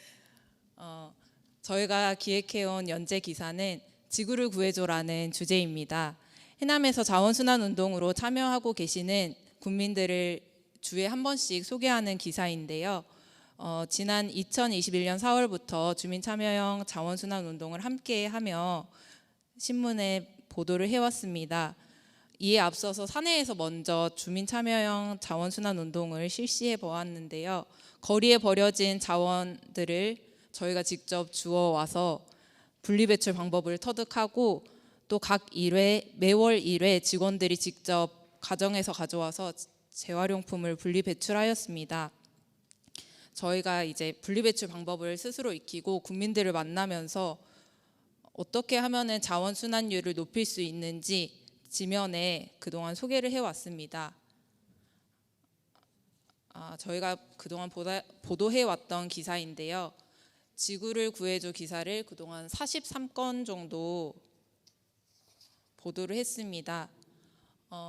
저희가 기획해온 연재 기사는 지구를 구해줘라는 주제입니다. 해남에서 자원순환 운동으로 참여하고 계시는 국민들을 주에 한 번씩 소개하는 기사인데요. 지난 2021년 4월부터 주민 참여형 자원순환 운동을 함께하며 신문에 보도를 해왔습니다. 이에 앞서서 사내에서 먼저 주민 참여형 자원순환 운동을 실시해 보았는데요. 거리에 버려진 자원들을 저희가 직접 주워와서 분리배출 방법을 터득하고 또 각 일회 매월 1회 직원들이 직접 가정에서 가져와서 재활용품을 분리배출하였습니다. 저희가 이제 분리배출 방법을 스스로 익히고 국민들을 만나면서 어떻게 하면은 자원순환율을 높일 수 있는지 지면에 그동안 소개를 해왔습니다. 저희가 그동안 보도해왔던 기사인데요. 지구를 구해줘 기사를 그동안 43건 정도 보도를 했습니다.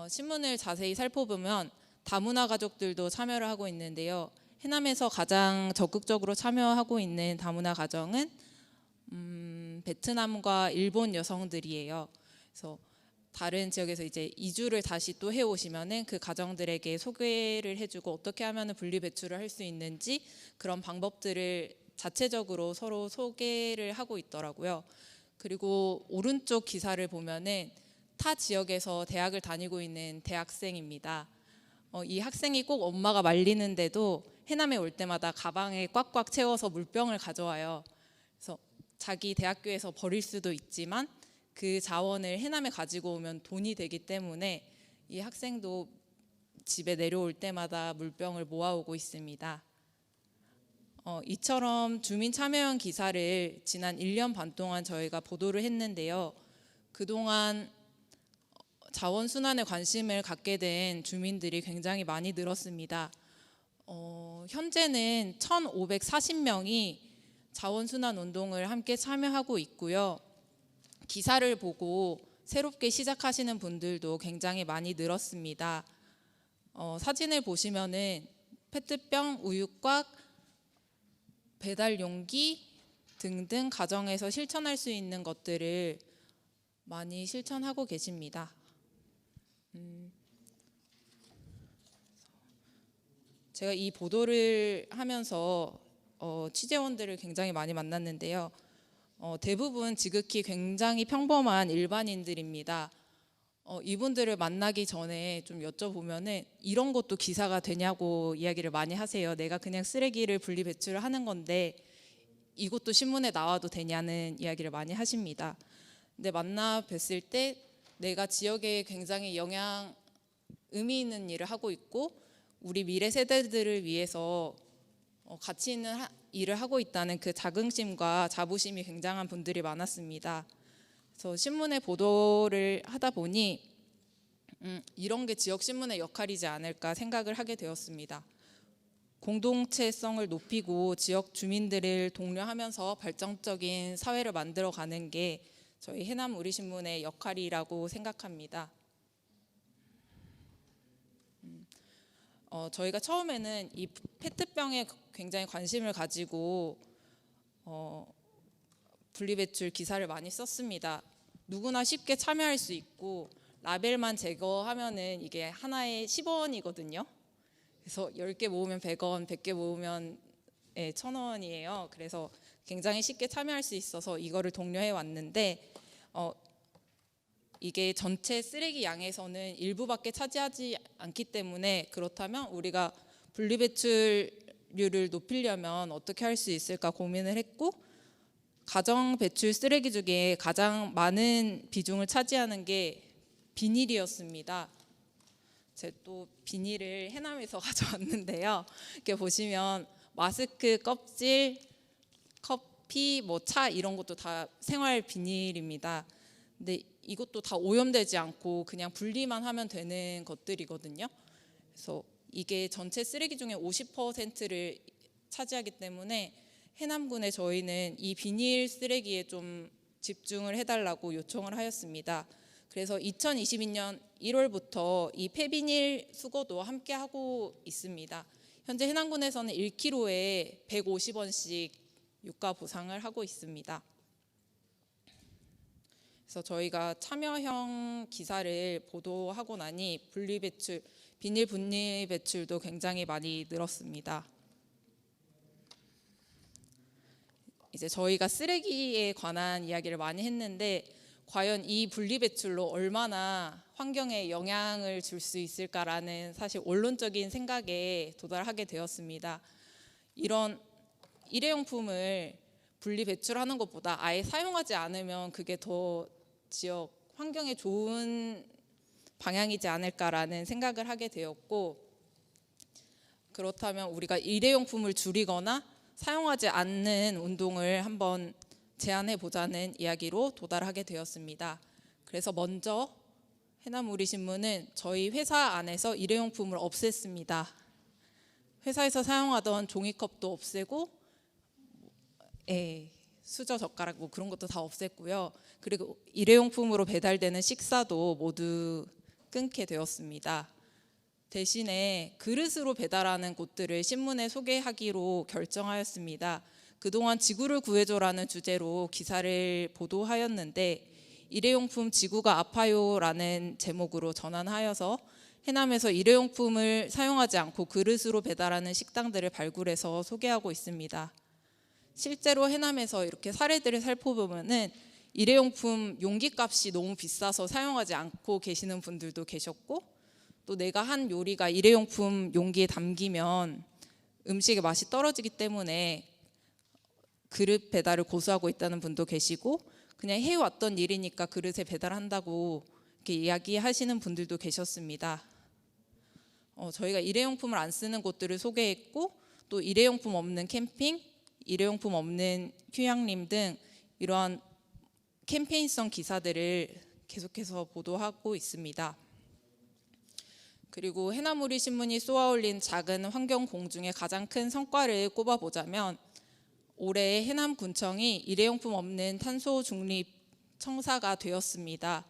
신문을 자세히 살펴보면 다문화 가족들도 참여를 하고 있는데요. 해남에서 가장 적극적으로 참여하고 있는 다문화 가정은 베트남과 일본 여성들이에요. 그래서 다른 지역에서 이제 이주를 다시 또 해오시면은 그 가정들에게 소개를 해주고 어떻게 하면 분리 배출을 할 수 있는지 그런 방법들을 자체적으로 서로 소개를 하고 있더라고요. 그리고 오른쪽 기사를 보면은 타 지역에서 대학을 다니고 있는 대학생입니다. 이 학생이 꼭 엄마가 말리는데도 해남에 올 때마다 가방에 꽉꽉 채워서 물병을 가져와요. 그래서 자기 대학교에서 버릴 수도 있지만 그 자원을 해남에 가지고 오면 돈이 되기 때문에 이 학생도 집에 내려올 때마다 물병을 모아오고 있습니다. 이처럼 주민 참여형 기사를 지난 1년 반 동안 저희가 보도를 했는데요. 그동안 자원순환에 관심을 갖게 된 주민들이 굉장히 많이 늘었습니다. 현재는 1,540명이 자원순환 운동을 함께 참여하고 있고요. 기사를 보고 새롭게 시작하시는 분들도 굉장히 많이 늘었습니다. 사진을 보시면은 페트병, 우유곽, 배달 용기 등등 가정에서 실천할 수 있는 것들을 많이 실천하고 계십니다. 제가 이 보도를 하면서 취재원들을 굉장히 많이 만났는데요. 대부분 지극히 굉장히 평범한 일반인들입니다. 이분들을 만나기 전에 좀 여쭤보면은 이런 것도 기사가 되냐고 이야기를 많이 하세요. 내가 그냥 쓰레기를 분리 배출을 하는 건데 이것도 신문에 나와도 되냐는 이야기를 많이 하십니다. 근데 만나 뵀을 때 내가 지역에 굉장히 의미 있는 일을 하고 있고 우리 미래 세대들을 위해서 가치 있는 일을 하고 있다는 그 자긍심과 자부심이 굉장한 분들이 많았습니다. 그래서 신문에 보도를 하다 보니 이런 게 지역 신문의 역할이지 않을까 생각을 하게 되었습니다. 공동체성을 높이고 지역 주민들을 독려하면서 발전적인 사회를 만들어가는 게 저희 해남 우리신문의 역할이라고 생각합니다. 저희가 처음에는 이 페트병에 굉장히 관심을 가지고 분리배출 기사를 많이 썼습니다. 누구나 쉽게 참여할 수 있고 라벨만 제거하면은 이게 하나에 10원이거든요. 그래서 10개 모으면 100원, 100개 모으면 1,000원이에요. 그래서 굉장히 쉽게 참여할 수 있어서 이거를 독려해 왔는데 이게 전체 쓰레기 양에서는 일부밖에 차지하지 않기 때문에 그렇다면 우리가 분리배출률을 높이려면 어떻게 할 수 있을까 고민을 했고 가정 배출 쓰레기 중에 가장 많은 비중을 차지하는 게 비닐이었습니다. 제가 또 비닐을 해남에서 가져왔는데요. 이렇게 보시면 마스크 껍질, 커피, 뭐 차 이런 것도 다 생활 비닐입니다. 근데 이것도 다 오염되지 않고 그냥 분리만 하면 되는 것들이거든요. 그래서 이게 전체 쓰레기 중에 50%를 차지하기 때문에 해남군에 저희는 이 비닐 쓰레기에 좀 집중을 해달라고 요청을 하였습니다. 그래서 2022년 1월부터 이 폐비닐 수거도 함께 하고 있습니다. 현재 해남군에서는 1kg에 150원씩 유가 보상을 하고 있습니다. 그래서 저희가 참여형 기사를 보도하고 나니 분리배출, 비닐 분리배출도 굉장히 많이 늘었습니다. 이제 저희가 쓰레기에 관한 이야기를 많이 했는데 과연 이 분리배출로 얼마나 환경에 영향을 줄 수 있을까라는 사실 원론적인 생각에 도달하게 되었습니다. 이런 일회용품을 분리배출하는 것보다 아예 사용하지 않으면 그게 더 지역 환경에 좋은 방향이지 않을까라는 생각을 하게 되었고 그렇다면 우리가 일회용품을 줄이거나 사용하지 않는 운동을 한번 제안해 보자는 이야기로 도달하게 되었습니다. 그래서 먼저 해남우리신문은 저희 회사 안에서 일회용품을 없앴습니다. 회사에서 사용하던 종이컵도 없애고 수저 젓가락 뭐 그런 것도 다 없앴고요. 그리고 일회용품으로 배달되는 식사도 모두 끊게 되었습니다. 대신에 그릇으로 배달하는 곳들을 신문에 소개하기로 결정하였습니다. 그동안 지구를 구해줘라는 주제로 기사를 보도하였는데 일회용품 지구가 아파요라는 제목으로 전환하여서 해남에서 일회용품을 사용하지 않고 그릇으로 배달하는 식당들을 발굴해서 소개하고 있습니다. 실제로 해남에서 이렇게 사례들을 살펴보면은 일회용품 용기값이 너무 비싸서 사용하지 않고 계시는 분들도 계셨고 또 내가 한 요리가 일회용품 용기에 담기면 음식의 맛이 떨어지기 때문에 그릇 배달을 고수하고 있다는 분도 계시고 그냥 해왔던 일이니까 그릇에 배달한다고 이렇게 이야기하시는 분들도 계셨습니다. 저희가 일회용품을 안 쓰는 곳들을 소개했고 또 일회용품 없는 캠핑, 일회용품 없는 휴양림 등 이러한 캠페인성 기사들을 계속해서 보도하고 있습니다. 그리고 해남우리신문이 쏘아올린 작은 환경공 중에 가장 큰 성과를 꼽아보자면 올해 해남군청이 일회용품 없는 탄소 중립 청사가 되었습니다.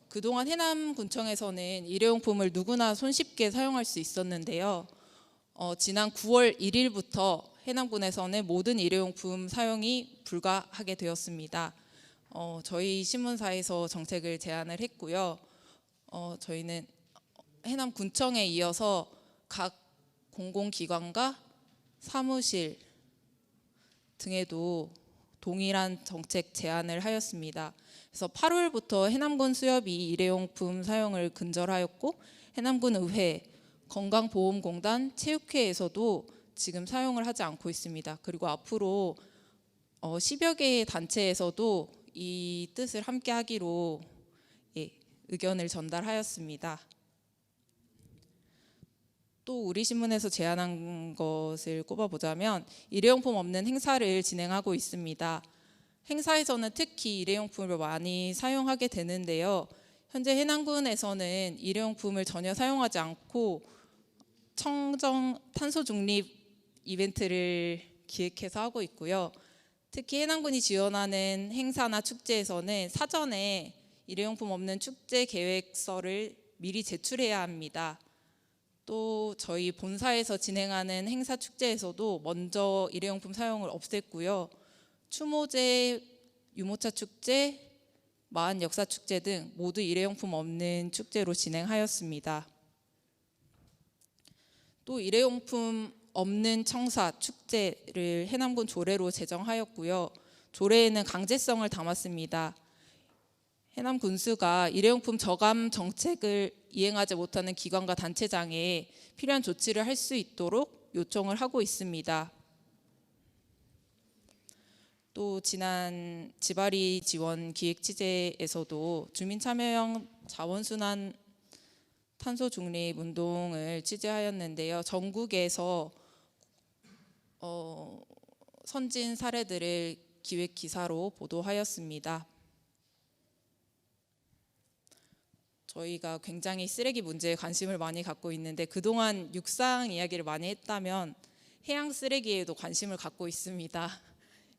그동안 해남군청에서는 일회용품을 누구나 손쉽게 사용할 수 있었는데요. 지난 9월 1일부터 해남군에서는 모든 일회용품 사용이 불가하게 되었습니다. 저희 신문사에서 정책을 제안을 했고요. 저희는 해남군청에 이어서 각 공공기관과 사무실 등에도 동일한 정책 제안을 하였습니다. 그래서 8월부터 해남군 수협이 일회용품 사용을 근절하였고 해남군 의회, 건강보험공단, 체육회에서도 지금 사용을 하지 않고 있습니다. 그리고 앞으로 10여 개의 단체에서도 이 뜻을 함께 하기로 의견을 전달하였습니다. 또 우리 신문에서 제안한 것을 꼽아보자면 일회용품 없는 행사를 진행하고 있습니다. 행사에서는 특히 일회용품을 많이 사용하게 되는데요. 현재 해남군에서는 일회용품을 전혀 사용하지 않고 청정 탄소 중립 이벤트를 기획해서 하고 있고요. 특히 해남군이 지원하는 행사나 축제에서는 사전에 일회용품 없는 축제 계획서를 미리 제출해야 합니다. 또 저희 본사에서 진행하는 행사 축제에서도 먼저 일회용품 사용을 없앴고요. 추모제, 유모차 축제, 마흔 역사 축제 등 모두 일회용품 없는 축제로 진행하였습니다. 또 일회용품 없는 청사 축제를 해남군 조례로 제정하였고요. 조례에는 강제성을 담았습니다. 해남 군수가 일회용품 저감 정책을 이행하지 못하는 기관과 단체장에 필요한 조치를 할 수 있도록 요청을 하고 있습니다. 또 지난 지바리 지원 기획 취재에서도 주민 참여형 자원순환 탄소 중립 운동을 취재하였는데요. 전국에서 선진 사례들을 기획 기사로 보도하였습니다. 저희가 굉장히 쓰레기 문제에 관심을 많이 갖고 있는데 그동안 육상 이야기를 많이 했다면 해양 쓰레기에도 관심을 갖고 있습니다.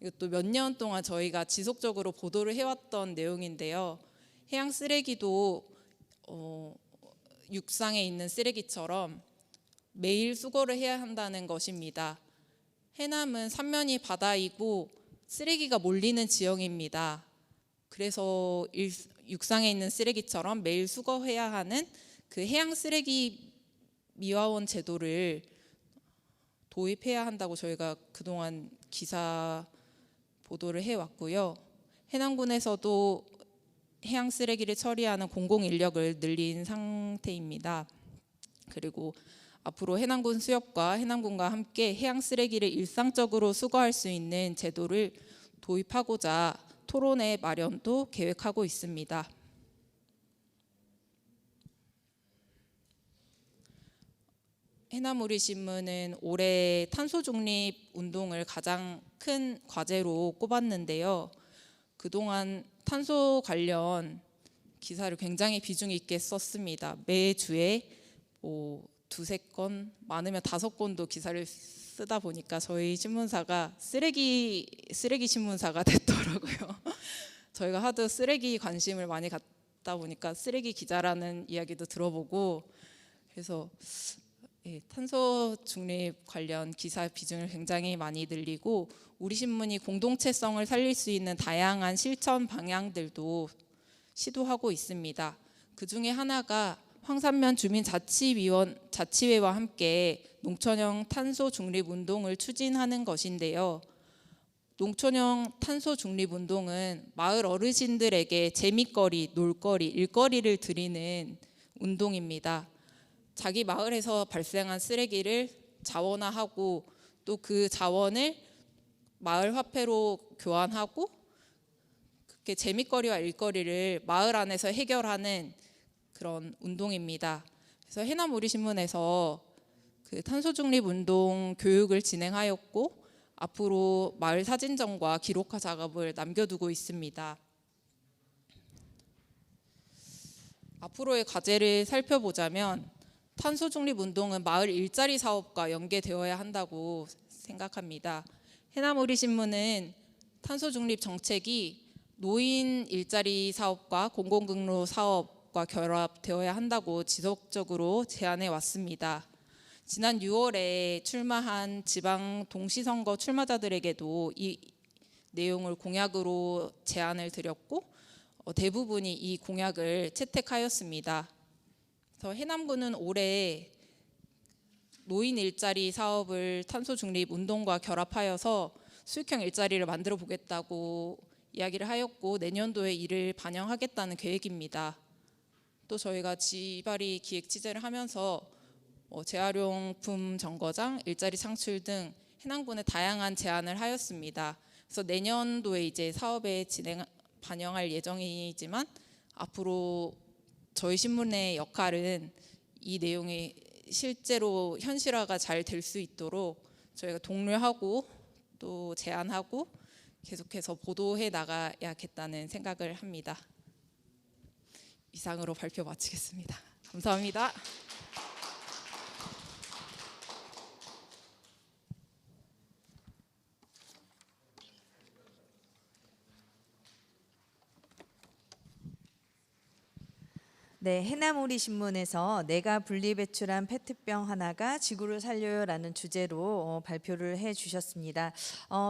이것도 몇 년 동안 저희가 지속적으로 보도를 해왔던 내용인데요. 해양 쓰레기도 육상에 있는 쓰레기처럼 매일 수거를 해야 한다는 것입니다. 해남은 삼면이 바다이고 쓰레기가 몰리는 지형입니다. 그래서 육상에 있는 쓰레기처럼 매일 수거해야 하는 그 해양 쓰레기 미화원 제도를 도입해야 한다고 저희가 그동안 기사 보도를 해왔고요. 해남군에서도 해양 쓰레기를 처리하는 공공 인력을 늘린 상태입니다. 그리고 앞으로 해남군 수협과 해남군과 함께 해양 쓰레기를 일상적으로 수거할 수 있는 제도를 도입하고자 토론회 마련도 계획하고 있습니다. 해남우리신문은 올해 탄소 중립 운동을 가장 큰 과제로 꼽았는데요. 그동안 탄소 관련 기사를 굉장히 비중 있게 썼습니다. 매주에 두세 건, 많으면 5건도 기사를 쓰다 보니까 저희 신문사가 쓰레기 신문사가 됐더라고요. 저희가 하도 쓰레기 관심을 많이 갖다 보니까 쓰레기 기자라는 이야기도 들어보고 그래서 탄소 중립 관련 기사 비중을 굉장히 많이 늘리고 우리 신문이 공동체성을 살릴 수 있는 다양한 실천 방향들도 시도하고 있습니다. 그 중에 하나가 황산면 주민자치회와 함께 농촌형 탄소 중립 운동을 추진하는 것인데요. 농촌형 탄소 중립 운동은 마을 어르신들에게 재미거리, 놀거리, 일거리를 드리는 운동입니다. 자기 마을에서 발생한 쓰레기를 자원화하고 또 그 자원을 마을 화폐로 교환하고 그렇게 재미거리와 일거리를 마을 안에서 해결하는 그런 운동입니다. 그래서 해남우리신문에서 그 탄소 중립 운동 교육을 진행하였고 앞으로 마을 사진전과 기록화 작업을 남겨두고 있습니다. 앞으로의 과제를 살펴보자면 탄소 중립 운동은 마을 일자리 사업과 연계되어야 한다고 생각합니다. 해남우리신문은 탄소 중립 정책이 노인 일자리 사업과 공공근로 사업과 결합되어야 한다고 지속적으로 제안해 왔습니다. 지난 6월에 출마한 지방 동시선거 출마자들에게도 이 내용을 공약으로 제안을 드렸고 대부분이 이 공약을 채택하였습니다. 그래서 해남군은 올해 노인 일자리 사업을 탄소 중립 운동과 결합하여서 수익형 일자리를 만들어 보겠다고 이야기를 하였고 내년도에 이를 반영하겠다는 계획입니다. 또 저희가 지바리 기획 취재를 하면서 재활용품 정거장, 일자리 창출 등 해남군에 다양한 제안을 하였습니다. 그래서 내년도에 이제 사업에 반영할 예정이지만 앞으로 저희 신문의 역할은 이 내용이 실제로 현실화가 잘 될 수 있도록 저희가 독려하고 또 제안하고 계속해서 보도해 나가야겠다는 생각을 합니다. 이상으로 발표 마치겠습니다. 감사합니다. 네, 해남우리신문에서 내가 분리배출한 페트병 하나가 지구를 살려요라는 주제로 발표를 해주셨습니다.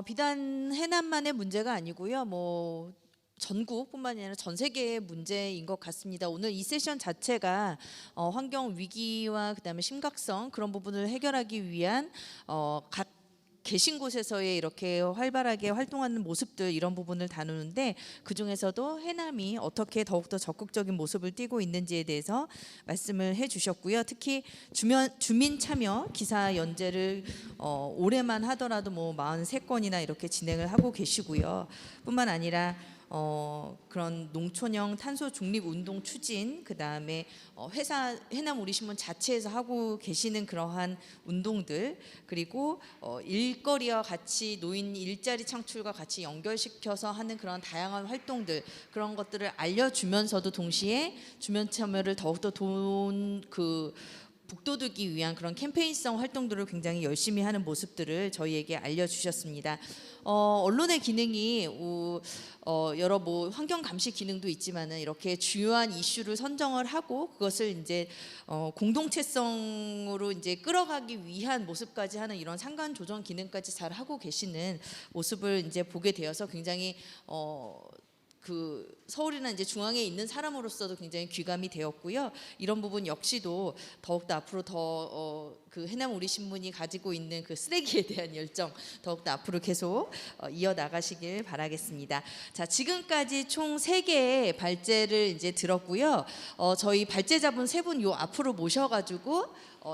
비단 해남만의 문제가 아니고요. 전국뿐만이 아니라 전 세계의 문제인 것 같습니다. 오늘 이 세션 자체가 환경 위기와 그다음에 심각성 그런 부분을 해결하기 위한 각 계신 곳에서의 이렇게 활발하게 활동하는 모습들 이런 부분을 다루는데 그 중에서도 해남이 어떻게 더욱더 적극적인 모습을 띠고 있는지에 대해서 말씀을 해주셨고요. 특히 주민 참여 기사 연재를 올해만 하더라도 뭐 43건이나 이렇게 진행을 하고 계시고요. 뿐만 아니라 그런 농촌형 탄소 중립 운동 추진, 그 다음에 회사 해남 우리 신문 자체에서 하고 계시는 그러한 운동들, 그리고 일거리와 같이 노인 일자리 창출과 같이 연결시켜서 하는 그런 다양한 활동들, 그런 것들을 알려주면서도 동시에 주민 참여를 더욱더 북돋우기 위한 그런 캠페인성 활동들을 굉장히 열심히 하는 모습들을 저희에게 알려주셨습니다. 언론의 기능이 여러 뭐 환경 감시 기능도 있지만은 이렇게 주요한 이슈를 선정을 하고 그것을 이제 공동체성으로 이제 끌어가기 위한 모습까지 하는 이런 상관 조정 기능까지 잘 하고 계시는 모습을 이제 보게 되어서 굉장히 서울이나 이제 중앙에 있는 사람으로서도 굉장히 귀감이 되었고요. 이런 부분 역시도 더욱더 앞으로 더 그 해남 우리 신문이 가지고 있는 그 쓰레기에 대한 열정 더욱더 앞으로 계속 이어 나가시길 바라겠습니다. 자, 지금까지 총 3개의 발제를 이제 들었고요. 저희 발제자분 3분 요 앞으로 모셔가지고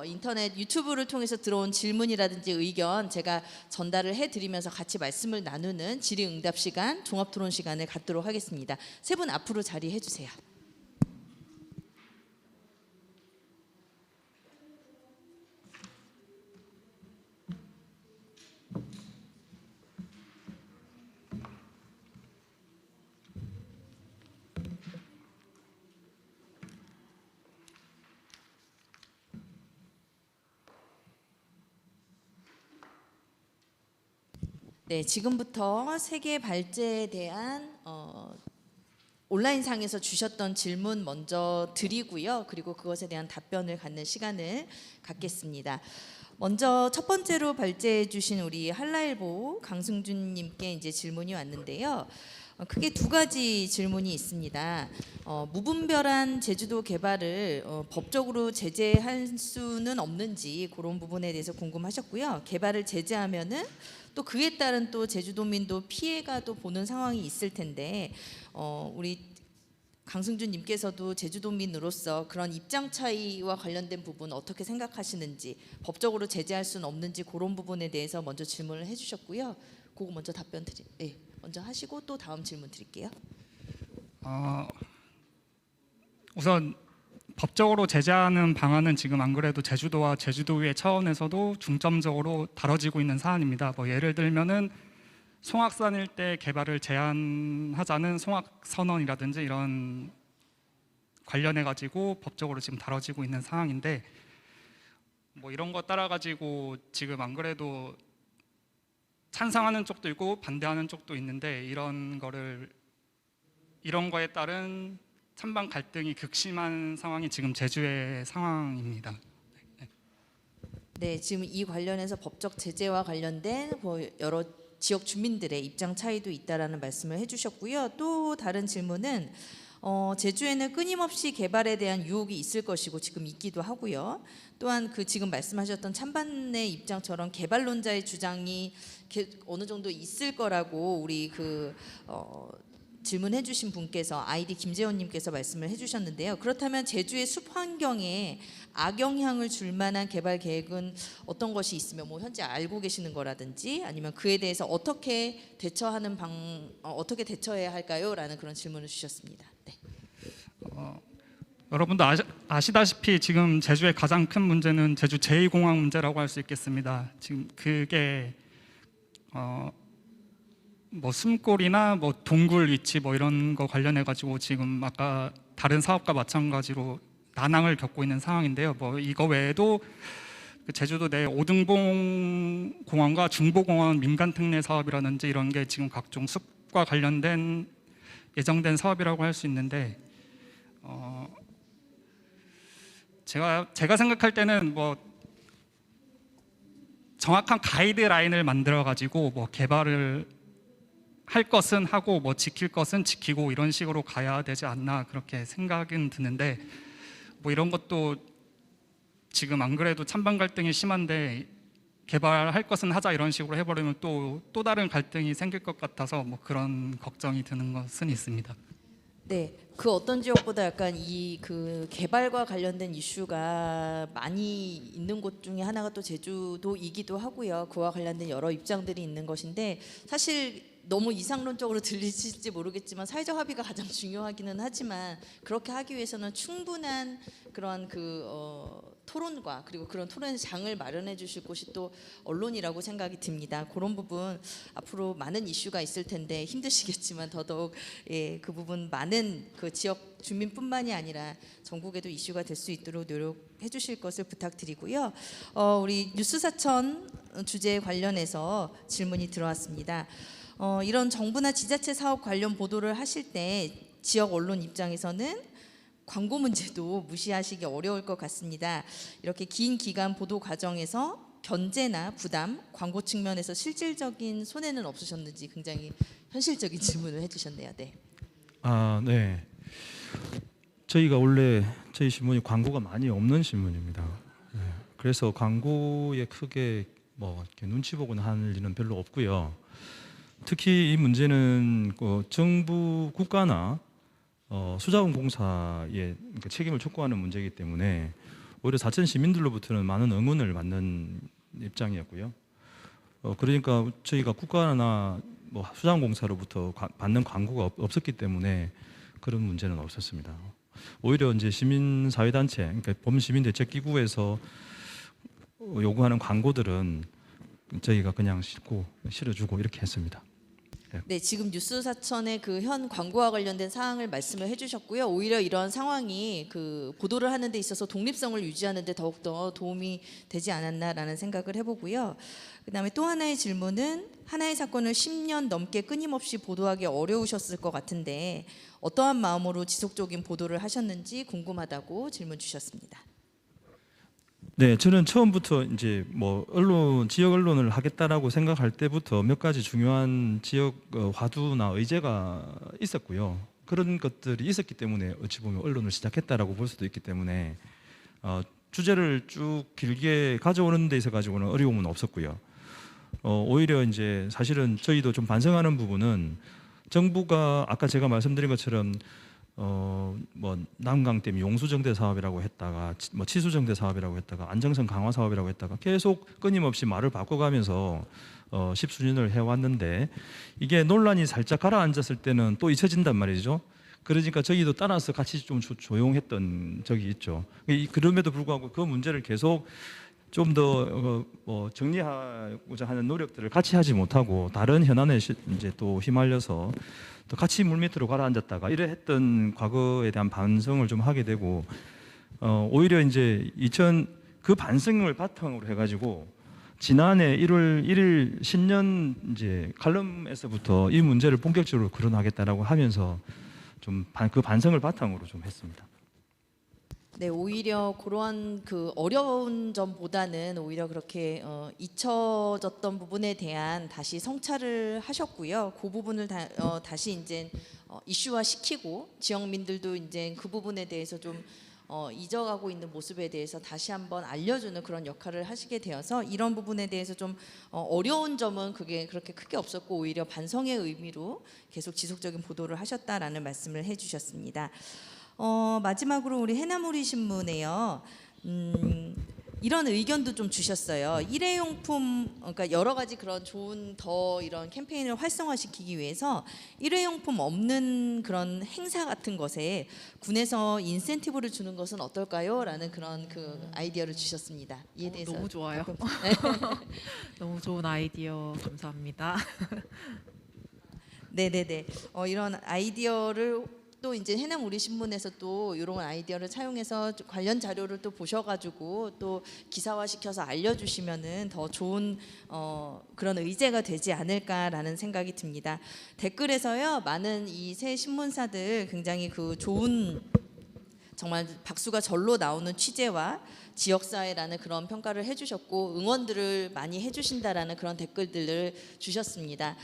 인터넷 유튜브를 통해서 들어온 질문이라든지 의견 제가 전달을 해드리면서 같이 말씀을 나누는 질의응답 시간, 종합토론 시간을 갖도록 하겠습니다. 3분 앞으로 자리해 주세요. 네, 지금부터 세계 발제에 대한 온라인상에서 주셨던 질문 먼저 드리고요. 그리고 그것에 대한 답변을 갖는 시간을 갖겠습니다. 먼저 첫 번째로 발제해 주신 우리 한라일보 강승준 님께 이제 질문이 왔는데요. 크게 2가지 질문이 있습니다. 무분별한 제주도 개발을 법적으로 제재할 수는 없는지 그런 부분에 대해서 궁금하셨고요. 개발을 제재하면은 또 그에 따른 또 제주도민도 피해가 또 보는 상황이 있을 텐데 우리 강승준 님께서도 제주도민으로서 그런 입장 차이와 관련된 부분 어떻게 생각하시는지, 법적으로 제재할 수는 없는지 그런 부분에 대해서 먼저 질문을 해주셨고요. 그거 먼저 먼저 하시고 또 다음 질문 드릴게요. 우선 법적으로 제재하는 방안은 지금 안 그래도 제주도와 제주도의 차원에서도 중점적으로 다뤄지고 있는 사안입니다. 뭐 예를 들면은 송악산 일대 개발을 제한하자는 송악선언이라든지 이런 관련해 가지고 법적으로 지금 다뤄지고 있는 상황인데, 뭐 이런 거 따라 가지고 지금 안 그래도 찬성하는 쪽도 있고 반대하는 쪽도 있는데 이런 거에 따른 찬반 갈등이 극심한 상황이 지금 제주의 상황입니다. 네, 지금 이 관련해서 법적 제재와 관련된 여러 지역 주민들의 입장 차이도 있다라는 말씀을 해주셨고요. 또 다른 질문은 제주에는 끊임없이 개발에 대한 유혹이 있을 것이고 지금 있기도 하고요. 또한 지금 말씀하셨던 찬반의 입장처럼 개발론자의 주장이 어느 정도 있을 거라고 우리 질문해 주신 분께서 아이디 김재원님께서 말씀을 해주셨는데요. 그렇다면 제주의 숲 환경에 악영향을 줄 만한 개발 계획은 어떤 것이 있으면 뭐 현재 알고 계시는 거라든지 아니면 그에 대해서 어떻게 대처해야 할까요?라는 그런 질문을 주셨습니다. 네. 여러분도 아시다시피 지금 제주의 가장 큰 문제는 제주 제2공항 문제라고 할 수 있겠습니다. 지금 그게 뭐 숨골이나 뭐 동굴 위치 뭐 이런 거 관련해 가지고 지금 아까 다른 사업과 마찬가지로 난항을 겪고 있는 상황인데요. 뭐 이거 외에도 제주도 내 오등봉 공항과 중보공항 민간 특례 사업이라든지 이런 게 지금 각종 숲과 관련된 예정된 사업이라고 할 수 있는데 제가 생각할 때는 뭐 정확한 가이드라인을 만들어 가지고 뭐 개발을 할 것은 하고 뭐 지킬 것은 지키고 이런 식으로 가야 되지 않나 그렇게 생각은 드는데 뭐 이런 것도 지금 안 그래도 찬반 갈등이 심한데 개발할 것은 하자 이런 식으로 해버리면 또 다른 갈등이 생길 것 같아서 뭐 그런 걱정이 드는 것은 있습니다. 네, 그 어떤 지역보다 약간 이 그 개발과 관련된 이슈가 많이 있는 곳 중에 하나가 또 제주도이기도 하고요. 그와 관련된 여러 입장들이 있는 것인데 사실 너무 이상론적으로 들리실지 모르겠지만 사회적 합의가 가장 중요하기는 하지만 그렇게 하기 위해서는 충분한 그런 토론과 그리고 그런 토론의 장을 마련해 주실 곳이 또 언론이라고 생각이 듭니다. 그런 부분 앞으로 많은 이슈가 있을 텐데 힘드시겠지만 더더욱 그 부분 많은 그 지역 주민뿐만이 아니라 전국에도 이슈가 될 수 있도록 노력해 주실 것을 부탁드리고요. 우리 뉴스사천 주제에 관련해서 질문이 들어왔습니다. 이런 정부나 지자체 사업 관련 보도를 하실 때 지역 언론 입장에서는 광고 문제도 무시하시기 어려울 것 같습니다. 이렇게 긴 기간 보도 과정에서 견제나 부담, 광고 측면에서 실질적인 손해는 없으셨는지 굉장히 현실적인 질문을 해주셨네요. 네. 네. 저희가 원래 저희 신문이 광고가 많이 없는 신문입니다. 네. 그래서 광고에 크게 뭐 이렇게 눈치 보거나 할 일은 별로 없고요. 특히 이 문제는 정부 국가나 수자원공사의 책임을 촉구하는 문제이기 때문에 오히려 사천 시민들로부터는 많은 응원을 받는 입장이었고요. 그러니까 저희가 국가나 뭐 수자원공사로부터 받는 광고가 없었기 때문에 그런 문제는 없었습니다. 오히려 이제 시민사회단체, 그러니까 범시민대책기구에서 요구하는 광고들은 저희가 그냥 실어주고 이렇게 했습니다. 네, 지금 뉴스사천의 그 현 광고와 관련된 사항을 말씀을 해주셨고요. 오히려 이런 상황이 그 보도를 하는 데 있어서 독립성을 유지하는 데 더욱더 도움이 되지 않았나라는 생각을 해보고요. 그다음에 또 하나의 질문은 하나의 사건을 10년 넘게 끊임없이 보도하기 어려우셨을 것 같은데 어떠한 마음으로 지속적인 보도를 하셨는지 궁금하다고 질문 주셨습니다. 네, 저는 처음부터 이제 뭐 지역 언론을 하겠다라고 생각할 때부터 몇 가지 중요한 지역 화두나 의제가 있었고요. 그런 것들이 있었기 때문에 어찌 보면 언론을 시작했다라고 볼 수도 있기 때문에 주제를 쭉 길게 가져오는 데 있어 가지고는 어려움은 없었고요. 오히려 이제 사실은 저희도 좀 반성하는 부분은 정부가 아까 제가 말씀드린 것처럼 뭐 남강댐 용수정대 사업이라고 했다가 뭐 치수정대 사업이라고 했다가 안정성 강화 사업이라고 했다가 계속 끊임없이 말을 바꿔가면서 십수년을 해왔는데 이게 논란이 살짝 가라앉았을 때는 또 잊혀진단 말이죠. 그러니까 저희도 따라서 같이 좀 조용했던 적이 있죠. 그럼에도 불구하고 그 문제를 계속 좀 더 정리하고자 하는 노력들을 같이 하지 못하고 다른 현안에 이제 또 휘말려서 또 같이 물밑으로 가라앉았다가 이래 했던 과거에 대한 반성을 좀 하게 되고 오히려 이제 그 반성을 바탕으로 해가지고 지난해 1월 1일 신년 이제 칼럼에서부터 이 문제를 본격적으로 거론하겠다라고 하면서 좀 그 반성을 바탕으로 좀 했습니다. 네, 오히려 그러한 그 어려운 점보다는 오히려 그렇게 잊혀졌던 부분에 대한 다시 성찰을 하셨고요. 그 부분을 다시 이제 이슈화 시키고 지역민들도 이제 그 부분에 대해서 좀 잊어가고 있는 모습에 대해서 다시 한번 알려주는 그런 역할을 하시게 되어서 이런 부분에 대해서 좀 어려운 점은 그게 그렇게 크게 없었고 오히려 반성의 의미로 계속 지속적인 보도를 하셨다라는 말씀을 해주셨습니다. 마지막으로 우리 해남우리 신문에요. 이런 의견도 좀 주셨어요. 일회용품, 그러니까 여러 가지 그런 좋은 이런 캠페인을 활성화시키기 위해서 일회용품 없는 그런 행사 같은 것에 군에서 인센티브를 주는 것은 어떨까요? 라는 그런 그 아이디어를 주셨습니다. 이에 대해서 너무 좋아요. 너무 좋은 아이디어 감사합니다. 네네네. 이런 아이디어를 또 이제 해남 우리 신문에서 또 이런 아이디어를 차용해서 관련 자료를 또 보셔가지고 또 기사화시켜서 알려주시면은 더 좋은 그런 의제가 되지 않을까라는 생각이 듭니다. 댓글에서요 많은 이 새 신문사들 굉장히 그 좋은 정말 박수가 절로 나오는 취재와 지역사회라는 그런 평가를 해주셨고 응원들을 많이 해주신다라는 그런 댓글들을 주셨습니다.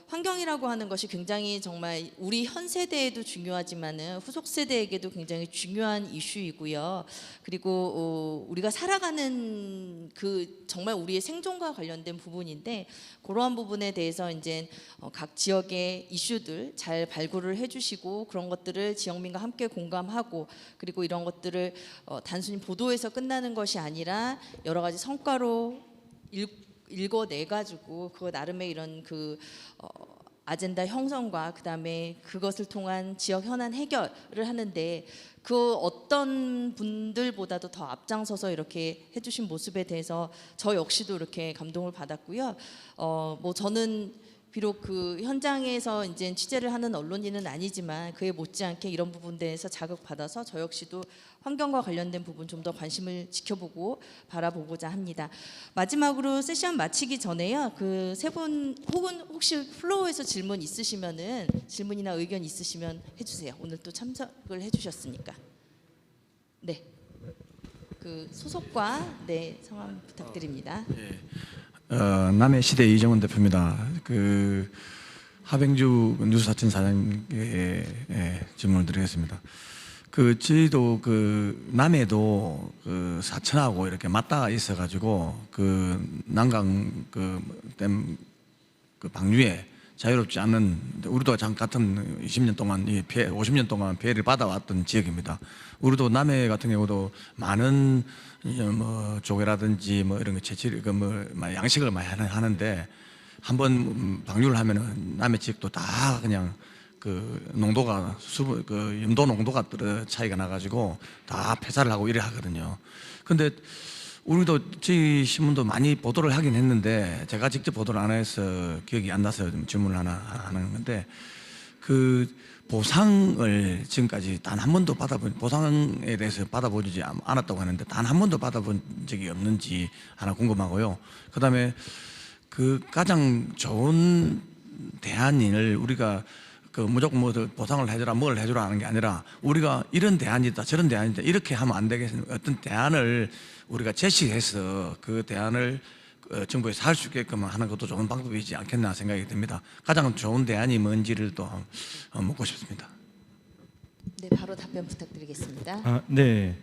환경이라고 하는 것이 굉장히 정말 우리 현 세대에도 중요하지만은 후속 세대에게도 굉장히 중요한 이슈이고요. 그리고 우리가 살아가는 그 정말 우리의 생존과 관련된 부분인데 그러한 부분에 대해서 이제 각 지역의 이슈들 잘 발굴을 해주시고 그런 것들을 지역민과 함께 공감하고 그리고 이런 것들을 단순히 보도에서 끝나는 것이 아니라 여러 가지 성과로 읽어내 가지고 그거 나름의 이런 그 아젠다 형성과 그다음에 그것을 통한 지역 현안 해결을 하는데 그 어떤 분들보다도 더 앞장서서 이렇게 해주신 모습에 대해서 저 역시도 이렇게 감동을 받았고요. 뭐 저는 비록 그 현장에서 이제 취재를 하는 언론인은 아니지만 그에 못지않게 이런 부분들에서 자극받아서 저 역시도 환경과 관련된 부분 좀 더 관심을 지켜보고 바라보고자 합니다. 마지막으로 세션 마치기 전에요. 그 세 분 혹은 혹시 플로어에서 질문 있으시면은 질문이나 의견 있으시면 해주세요. 오늘 또 참석을 해주셨으니까. 네. 그 소속과 네 성함 부탁드립니다. 남해 시대 이정원 대표입니다. 그 하병주 뉴스사천 사장님께 질문을 드리겠습니다. 그 저희도 그 남해도 그 사천하고 이렇게 맞닿아 있어가지고 그 난강 그댐 그 방류에 자유롭지 않은 우리도 같은 20년 동안 이 피해 50년 동안 피해를 받아왔던 지역입니다. 우리도 남해 같은 경우도 많은 뭐 조개라든지 뭐 이런 거 채취 그 양식을 많이 하는데 한번 방류를 하면은 남해 지역도 다 그냥 그 농도가 그 염도 농도가 차이가 나가지고 다 폐사를 하고 이래 하거든요. 근데 우리도 저희 신문도 많이 보도를 하긴 했는데 제가 직접 보도를 안 해서 기억이 안 나서 질문을 하나 하는 건데 그 보상을 지금까지 단 한 번도 보상에 대해서 받아보지 않았다고 하는데 단 한 번도 받아본 적이 없는지 하나 궁금하고요. 그다음에 그 가장 좋은 대안을 우리가 그 무조건 뭐 보상을 해주라 뭘 해주라 하는 게 아니라 우리가 이런 대안이다 저런 대안이다 이렇게 하면 안 되겠는 어떤 대안을 우리가 제시해서 그 대안을 정부에서 할 수 있게끔 하는 것도 좋은 방법이지 않겠나 생각이 듭니다. 가장 좋은 대안이 뭔지를 또 묻고 싶습니다. 네, 바로 답변 부탁드리겠습니다. 네.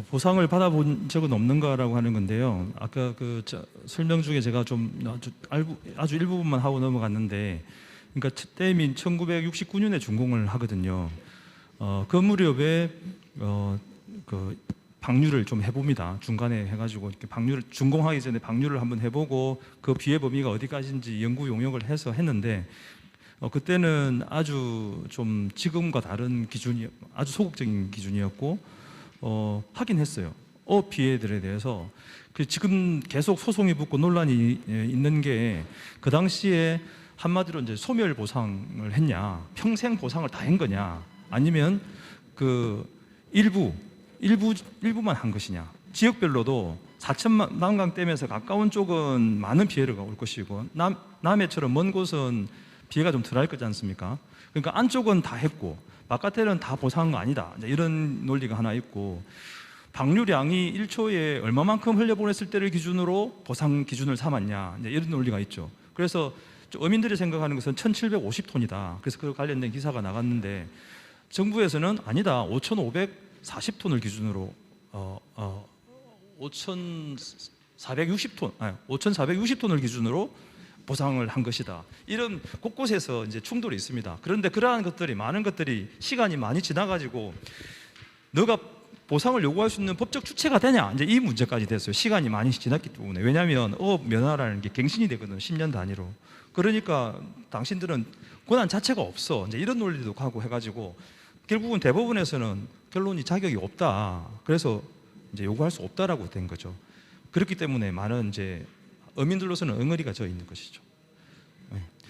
보상을 받아본 적은 없는가라고 하는 건데요. 아까 그 설명 중에 제가 좀 아주 일부분만 하고 넘어갔는데, 그러니까 댐이 1969년에 준공을 하거든요. 그 무렵에 그 방류를 좀 해봅니다. 중간에 해가지고 이렇게 방류를 준공하기 전에 방류를 한번 해보고 그 피해 범위가 어디까지인지 연구 용역을 해서 했는데 그때는 아주 좀 지금과 다른 기준이 아주 소극적인 기준이었고 하긴 했어요. 피해들에 대해서 지금 계속 소송이 붙고 논란이 있는 게 그 당시에 한마디로 이제 소멸 보상을 했냐, 평생 보상을 다 한 거냐, 아니면 그 일부만 한 것이냐. 지역별로도 사천 난강댐에서 가까운 쪽은 많은 피해가 올 것이고 남해처럼 먼 곳은 피해가 좀 덜할 거지 않습니까? 그러니까 안쪽은 다 했고 바깥에는 다 보상한 거 아니다. 이제 이런 논리가 하나 있고, 방류량이 1초에 얼마만큼 흘려보냈을 때를 기준으로 보상 기준을 삼았냐, 이제 이런 논리가 있죠. 그래서 어민들이 생각하는 것은 1,750톤이다. 그래서 그 관련된 기사가 나갔는데 정부에서는 아니다. 5,540톤을 기준으로 5,460톤을 기준으로 보상을 한 것이다. 이런 곳곳에서 이제 충돌이 있습니다. 그런데 그러한 것들이 많은 것들이 시간이 많이 지나가지고 너가 보상을 요구할 수 있는 법적 주체가 되냐, 이제 이 문제까지 됐어요. 시간이 많이 지났기 때문에. 왜냐하면 면허라는 게 갱신이 되거든, 10년 단위로. 그러니까 당신들은 권한 자체가 없어, 이제 이런 논리도 하고 해가지고 결국은 대법원에서는 결론이 자격이 없다. 그래서 이제 요구할 수 없다라고 된 거죠. 그렇기 때문에 많은 이제 어민들로서는 엉어리가 져 있는 것이죠.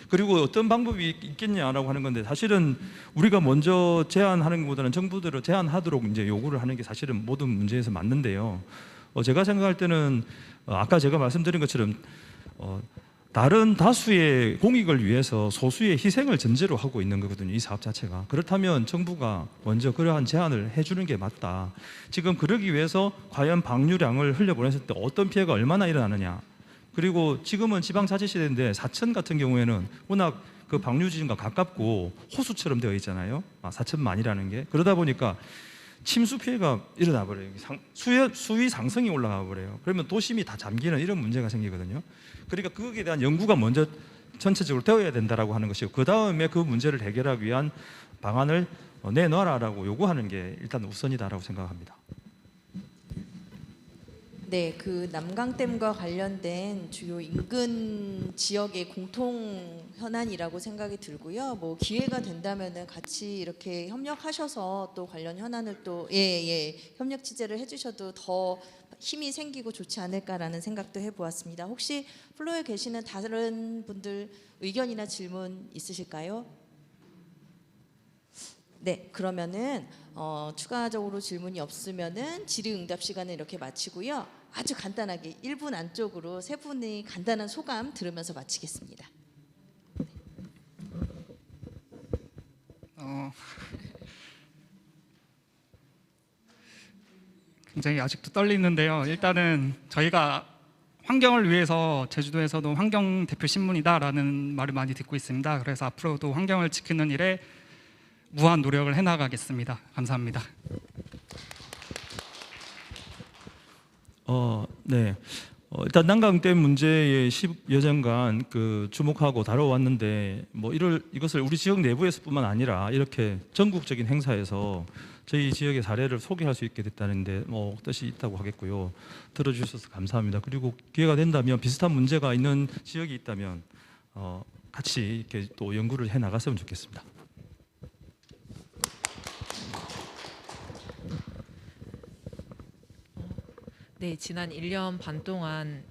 그리고 어떤 방법이 있겠냐라고 하는 건데, 사실은 우리가 먼저 제안하는 것보다는 정부들을 제안하도록 이제 요구를 하는 게 사실은 모든 문제에서 맞는데요. 제가 생각할 때는 아까 제가 말씀드린 것처럼 다른 다수의 공익을 위해서 소수의 희생을 전제로 하고 있는 거거든요. 이 사업 자체가. 그렇다면 정부가 먼저 그러한 제안을 해주는 게 맞다. 지금 그러기 위해서 과연 방류량을 흘려보냈을 때 어떤 피해가 얼마나 일어나느냐. 그리고 지금은 지방자치시대인데 사천 같은 경우에는 워낙 그 방류지진과 가깝고 호수처럼 되어 있잖아요. 4천만이라는 게. 그러다 보니까 침수 피해가 일어나 버려요. 수위 상승이 올라가 버려요. 그러면 도심이 다 잠기는 이런 문제가 생기거든요. 그러니까 그거에 대한 연구가 먼저 전체적으로 되어야 된다라고 하는 것이고, 그 다음에 그 문제를 해결하기 위한 방안을 내놔라라고 요구하는 게 일단 우선이다라고 생각합니다. 네, 그 남강댐과 관련된 주요 인근 지역의 공통 현안이라고 생각이 들고요. 뭐 기회가 된다면은 같이 이렇게 협력하셔서 또 관련 현안을 또 협력 취재를 해주셔도 더 힘이 생기고 좋지 않을까라는 생각도 해보았습니다. 혹시 플로어에 계시는 다른 분들 의견이나 질문 있으실까요? 네, 그러면은 추가적으로 질문이 없으면은 질의응답 시간을 이렇게 마치고요. 아주 간단하게 1분 안쪽으로 세 분의 간단한 소감 들으면서 마치겠습니다. 굉장히 아직도 떨리는데요. 일단은 저희가 환경을 위해서 제주도에서도 환경 대표 신문이다라는 말을 많이 듣고 있습니다. 그래서 앞으로도 환경을 지키는 일에 무한 노력을 해나가겠습니다. 감사합니다. 네. 일단 난강댐 문제에 10여 년간 주목하고 다뤄왔는데 뭐 이것을 우리 지역 내부에서뿐만 아니라 이렇게 전국적인 행사에서 저희 지역의 사례를 소개할 수 있게 됐다는데 뭐 뜻이 있다고 하겠고요. 들어주셔서 감사합니다. 그리고 기회가 된다면 비슷한 문제가 있는 지역이 있다면 같이 이렇게 또 연구를 해 나갔으면 좋겠습니다. 네, 지난 1년 반 동안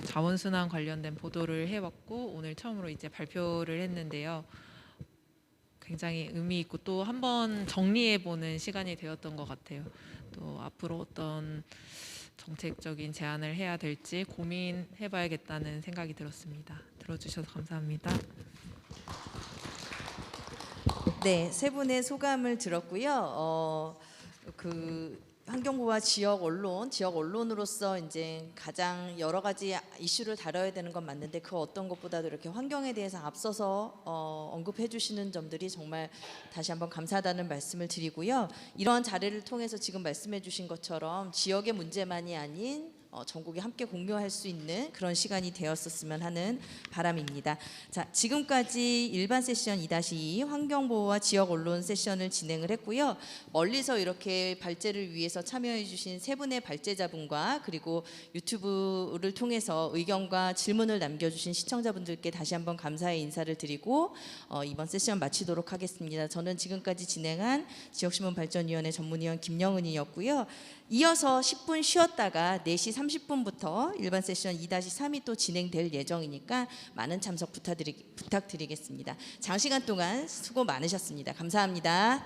자원순환 관련된 보도를 해왔고 오늘 처음으로 이제 발표를 했는데요. 굉장히 의미 있고 또 한번 정리해보는 시간이 되었던 것 같아요. 또 앞으로 어떤 정책적인 제안을 해야 될지 고민해봐야겠다는 생각이 들었습니다. 들어주셔서 감사합니다. 네, 세 분의 소감을 들었고요. 환경부와 지역 언론으로서 이제 가장 여러 가지 이슈를 다뤄야 되는 건 맞는데 그 어떤 것보다도 이렇게 환경에 대해서 앞서서 언급해 주시는 점들이 정말 다시 한번 감사하다는 말씀을 드리고요. 이러한 자리를 통해서 지금 말씀해 주신 것처럼 지역의 문제만이 아닌 전국이 함께 공유할 수 있는 그런 시간이 되었었으면 하는 바람입니다. 자, 지금까지 일반 세션 2-2 환경보호와 지역 언론 세션을 진행을 했고요. 멀리서 이렇게 발제를 위해서 참여해 주신 세 분의 발제자분과 그리고 유튜브를 통해서 의견과 질문을 남겨주신 시청자분들께 다시 한번 감사의 인사를 드리고 이번 세션 마치도록 하겠습니다. 저는 지금까지 진행한 지역신문발전위원회 전문위원 김영은이었고요. 이어서 10분 쉬었다가 4시 30분부터 일반 세션 2-3이 또 진행될 예정이니까 많은 참석 부탁드리겠습니다. 장시간 동안 수고 많으셨습니다. 감사합니다.